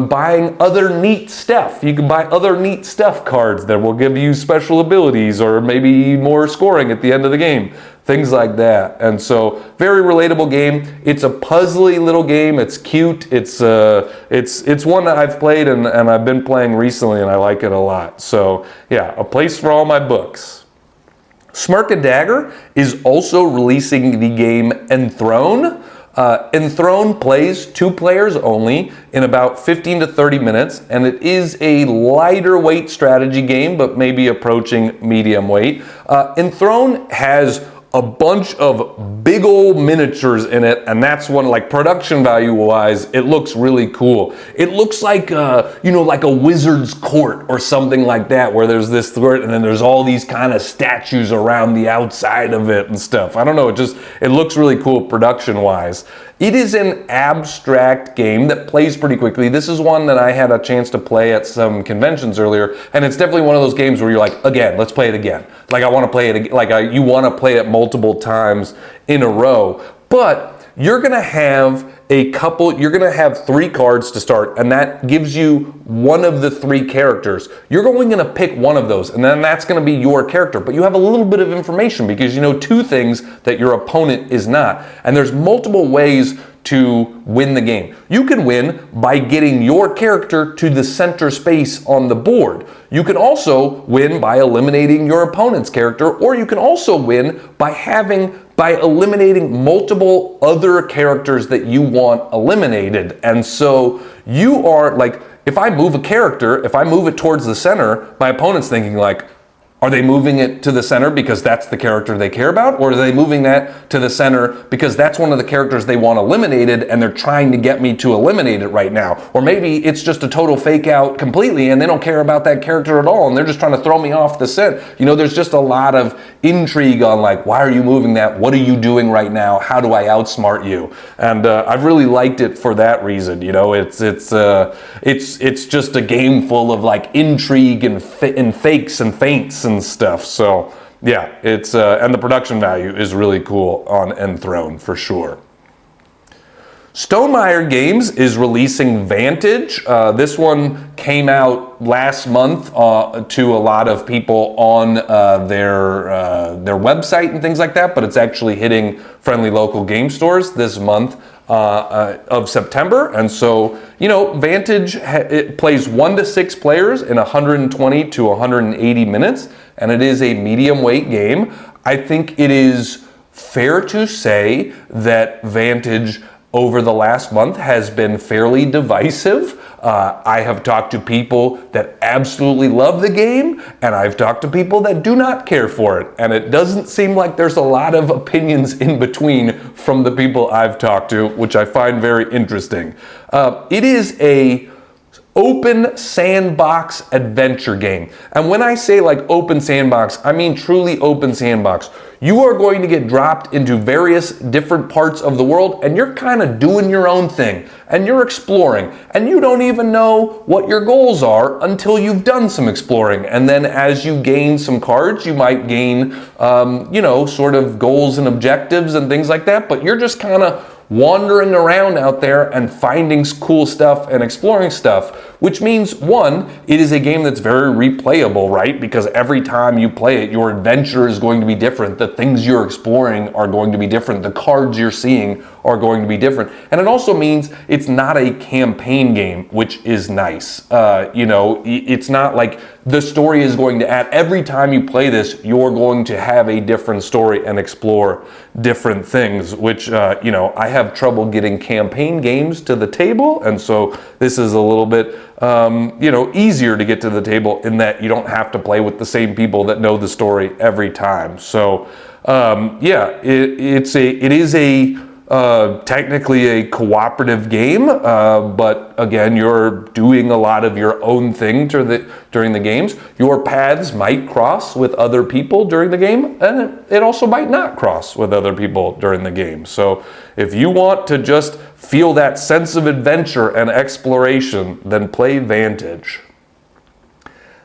buying other neat stuff. You can buy other neat stuff cards that will give you special abilities or maybe more scoring at the end of the game. Things like that. And so, very relatable game. It's a puzzly little game. It's cute. It's one that I've played and I've been playing recently, and I like it a lot. So yeah, a place for all my books. Smirk and Dagger is also releasing the game Enthrone. Enthrone plays 2 players only in about 15 to 30 minutes, and it is a lighter weight strategy game, but maybe approaching medium weight. Enthrone has a bunch of big old miniatures in it, and that's one, like, production value wise, it looks really cool. It looks like like a wizard's court or something like that, where there's this court and then there's all these kind of statues around the outside of it and stuff. I don't know, it looks really cool production wise. It is an abstract game that plays pretty quickly. This is one that I had a chance to play at some conventions earlier, and it's definitely one of those games where you're like, again, let's play it again. Like, I want to play it again. Like, you want to play it multiple times in a row. But you're going to have you're going to have 3 cards to start, and that gives you one of the 3 characters. You're going to pick one of those, and then that's going to be your character. But you have a little bit of information because you know 2 things that your opponent is not. And there's multiple ways to win the game. You can win by getting your character to the center space on the board. You can also win by eliminating your opponent's character, or you can also win by eliminating multiple other characters that you want eliminated. And so you are like, if I move a character, if I move it towards the center, my opponent's thinking like, are they moving it to the center because that's the character they care about? Or are they moving that to the center because that's one of the characters they want eliminated and they're trying to get me to eliminate it right now? Or maybe it's just a total fake out completely and they don't care about that character at all and they're just trying to throw me off the scent. You know, there's just a lot of intrigue on like, why are you moving that? What are you doing right now? How do I outsmart you? And I've really liked it for that reason. You know, it's just a game full of like intrigue and fakes and feints and stuff. So yeah, it's and the production value is really cool on Enthrone for sure. Stonemaier Games is releasing Vantage. This one came out last month to a lot of people on their website and things like that, but it's actually hitting friendly local game stores this month of September. And so, you know, Vantage, it plays 1 to 6 players in 120 to 180 minutes, and it is a medium weight game. I think it is fair to say that Vantage over the last month has been fairly divisive. I have talked to people that absolutely love the game, and I've talked to people that do not care for it. And it doesn't seem like there's a lot of opinions in between from the people I've talked to, which I find very interesting. It is a open sandbox adventure game. And when I say like open sandbox, I mean truly open sandbox. You are going to get dropped into various different parts of the world and you're kind of doing your own thing and you're exploring and you don't even know what your goals are until you've done some exploring. And then as you gain some cards, you might gain, sort of goals and objectives and things like that, but you're just kind of wandering around out there and finding cool stuff and exploring stuff, which means, one, it is a game that's very replayable, right? Because every time you play it, your adventure is going to be different. The things you're exploring are going to be different. The cards you're seeing are going to be different. And it also means it's not a campaign game, which is nice. You know, it's not like the story is going to add, every time you play this, you're going to have a different story and explore different things, which, you know, I have trouble getting campaign games to the table. And so this is a little bit, you know, easier to get to the table in that you don't have to play with the same people that know the story every time. So, yeah, it is technically a cooperative game, but again, you're doing a lot of your own thing during the games. Your paths might cross with other people during the game, and it also might not cross with other people during the game. So if you want to just feel that sense of adventure and exploration, then play Vantage.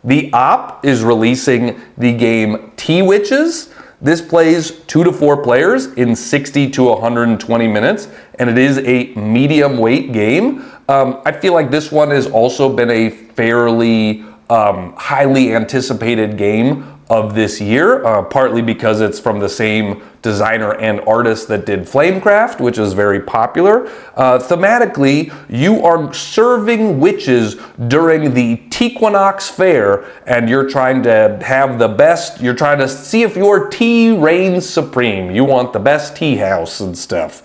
The Op is releasing the game Tea Witches. This plays 2 to 4 players in 60 to 120 minutes, and it is a medium weight game. I feel like this one has also been a fairly highly anticipated game of this year, partly because it's from the same designer and artist that did Flamecraft, which is very popular. Thematically, you are serving witches during the Tequinox Fair, and you're trying to have the best, you're trying to see if your tea reigns supreme. You want the best tea house and stuff.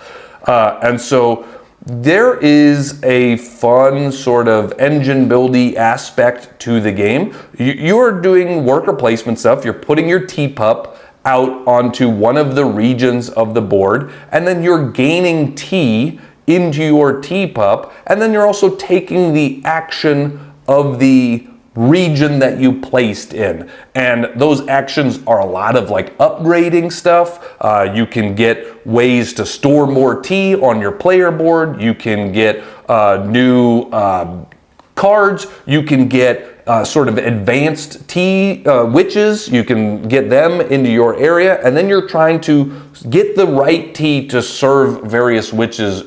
And so there is a fun sort of engine buildy aspect to the game. You're doing worker placement stuff. You're putting your teapup out onto one of the regions of the board, and then you're gaining tea into your teapup, and then you're also taking the action of the region that you placed in. And those actions are a lot of like upgrading stuff. You can get ways to store more tea on your player board. You can get new cards. You can get sort of advanced tea witches. You can get them into your area, and then you're trying to get the right tea to serve various witches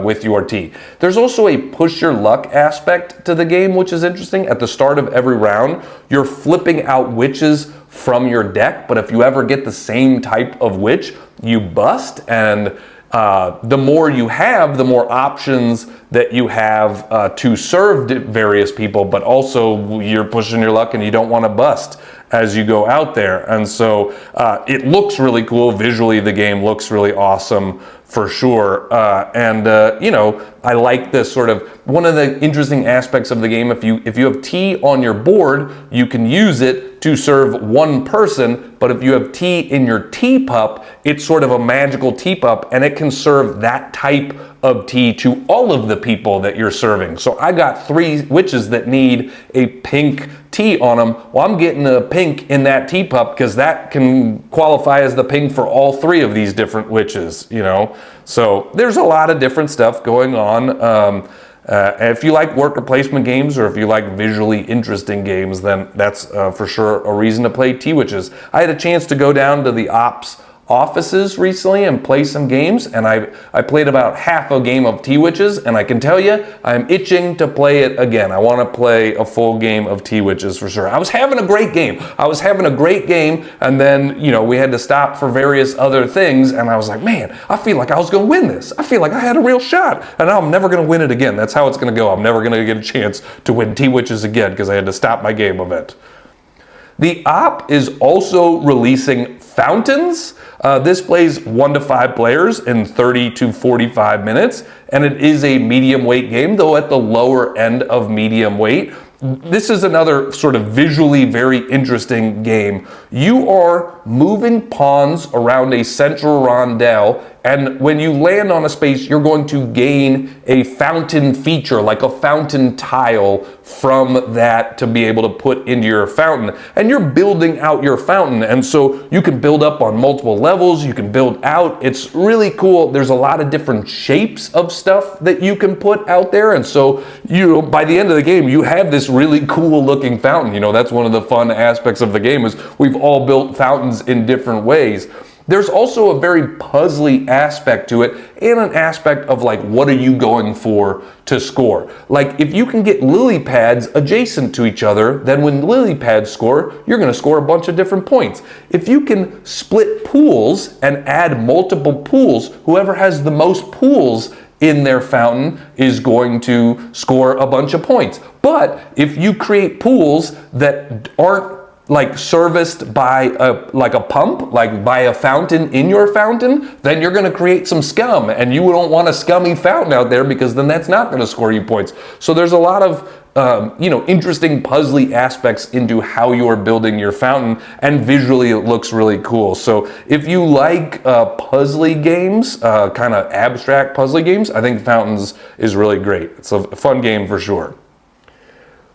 with your tea. There's also a push your luck aspect to the game, which is interesting. At the start of every round, you're flipping out witches from your deck, but if you ever get the same type of witch, you bust, and the more you have, the more options that you have to serve various people, but also you're pushing your luck and you don't want to bust as you go out there. And so it looks really cool. Visually, the game looks really awesome for sure. You know, I like this sort of, one of the interesting aspects of the game, if you have tea on your board, you can use it to serve one person, but if you have tea in your teapup, it's sort of a magical teapup, and it can serve that type of tea to all of the people that you're serving. So I got 3 witches that need a pink tea on them. Well, I'm getting a pink in that teapup because that can qualify as the pink for all 3 of these different witches, you know? So there's a lot of different stuff going on. If you like worker placement games, or if you like visually interesting games, then that's for sure a reason to play Tea Witches. I had a chance to go down to the Ops offices recently and play some games, and I played about half a game of Tea Witches, and I can tell you, I'm itching to play it again. I want to play a full game of Tea Witches for sure. I was having a great game. And then, you know, we had to stop for various other things, and I was like, man, I feel like I was going to win this. I feel like I had a real shot, and now I'm never going to win it again. That's how it's going to go. I'm never going to get a chance to win Tea Witches again because I had to stop my game of it. The Op is also releasing Fountains. This plays 1 to 5 players in 30 to 45 minutes, and it is a medium weight game, though at the lower end of medium weight. This is another sort of visually very interesting game. You are moving pawns around a central rondel, and when you land on a space, you're going to gain a fountain feature, like a fountain tile from that to be able to put into your fountain. And you're building out your fountain, and so you can build up on multiple levels, you can build out. It's really cool. There's a lot of different shapes of stuff that you can put out there, and so, you know, by the end of the game, you have this really cool looking fountain. You know, that's one of the fun aspects of the game, is we've all built fountains in different ways. There's also a very puzzly aspect to it, and an aspect of like, what are you going for to score? Like, if you can get lily pads adjacent to each other, then when lily pads score, you're gonna score a bunch of different points. If you can split pools and add multiple pools, whoever has the most pools in their fountain is going to score a bunch of points. But if you create pools that aren't like serviced by a pump, like by a fountain in your fountain, then you're going to create some scum, and you don't want a scummy fountain out there, because then that's not going to score you points. So there's a lot of interesting puzzly aspects into how you're building your fountain, and visually it looks really cool. So if you like puzzly games, kind of abstract puzzly games, I think Fountains is really great. It's a fun game for sure.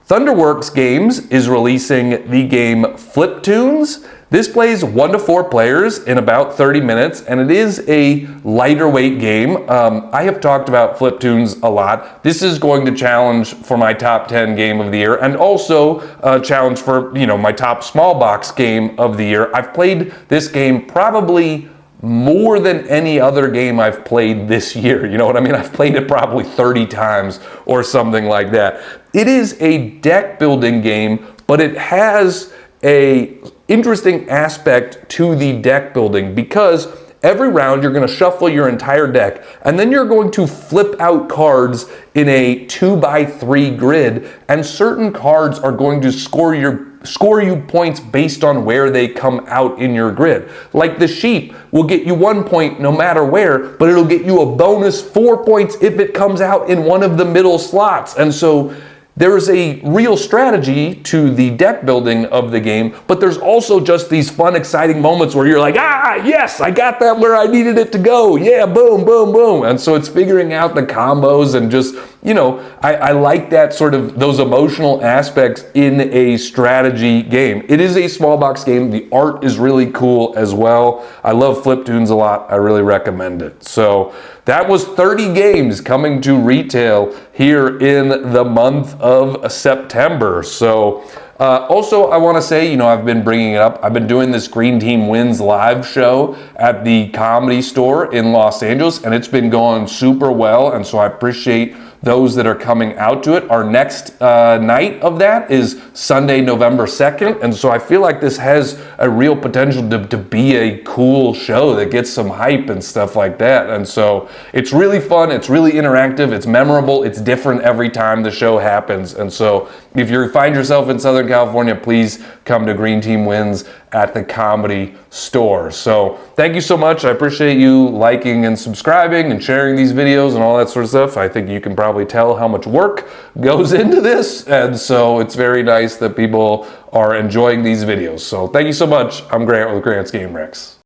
Thunderworks Games is releasing the game Fliptoons. This plays 1 to 4 players in about 30 minutes, and it is a lighter weight game. I have talked about Fliptoons a lot. This is going to challenge for my top 10 game of the year, and also a challenge for, my top small box game of the year. I've played this game probably more than any other game I've played this year. You know what I mean? I've played it probably 30 times or something like that. It is a deck building game, but it has a interesting aspect to the deck building, because every round you're going to shuffle your entire deck, and then you're going to flip out cards in a 2x3 grid, and certain cards are going to score you points based on where they come out in your grid. Like the sheep will get you 1 point no matter where, but it'll get you a bonus 4 points if it comes out in one of the middle slots. And so there's a real strategy to the deck building of the game, but there's also just these fun, exciting moments where you're like, yes, I got that where I needed it to go. Yeah, boom, boom, boom. And so it's figuring out the combos, and just, I like that sort of, those emotional aspects in a strategy game. It is a small box game. The art is really cool as well. I love Fliptoons a lot. I really recommend it. So that was 30 games coming to retail here in the month of September. So also, I want to say, I've been bringing it up. I've been doing this Green Team Wins live show at the Comedy Store in Los Angeles, and it's been going super well. And so I appreciate those that are coming out to it. Our next night of that is Sunday, November 2nd. And so I feel like this has a real potential to be a cool show that gets some hype and stuff like that. And so it's really fun. It's really interactive. It's memorable. It's different every time the show happens. And so if you find yourself in Southern California, please come to Green Team Wins at the Comedy Store. So thank you so much. I appreciate you liking and subscribing and sharing these videos and all that sort of stuff. I think you can probably tell how much work goes into this, and so it's very nice that people are enjoying these videos. So thank you so much. I'm Grant with Grant's Game Rex.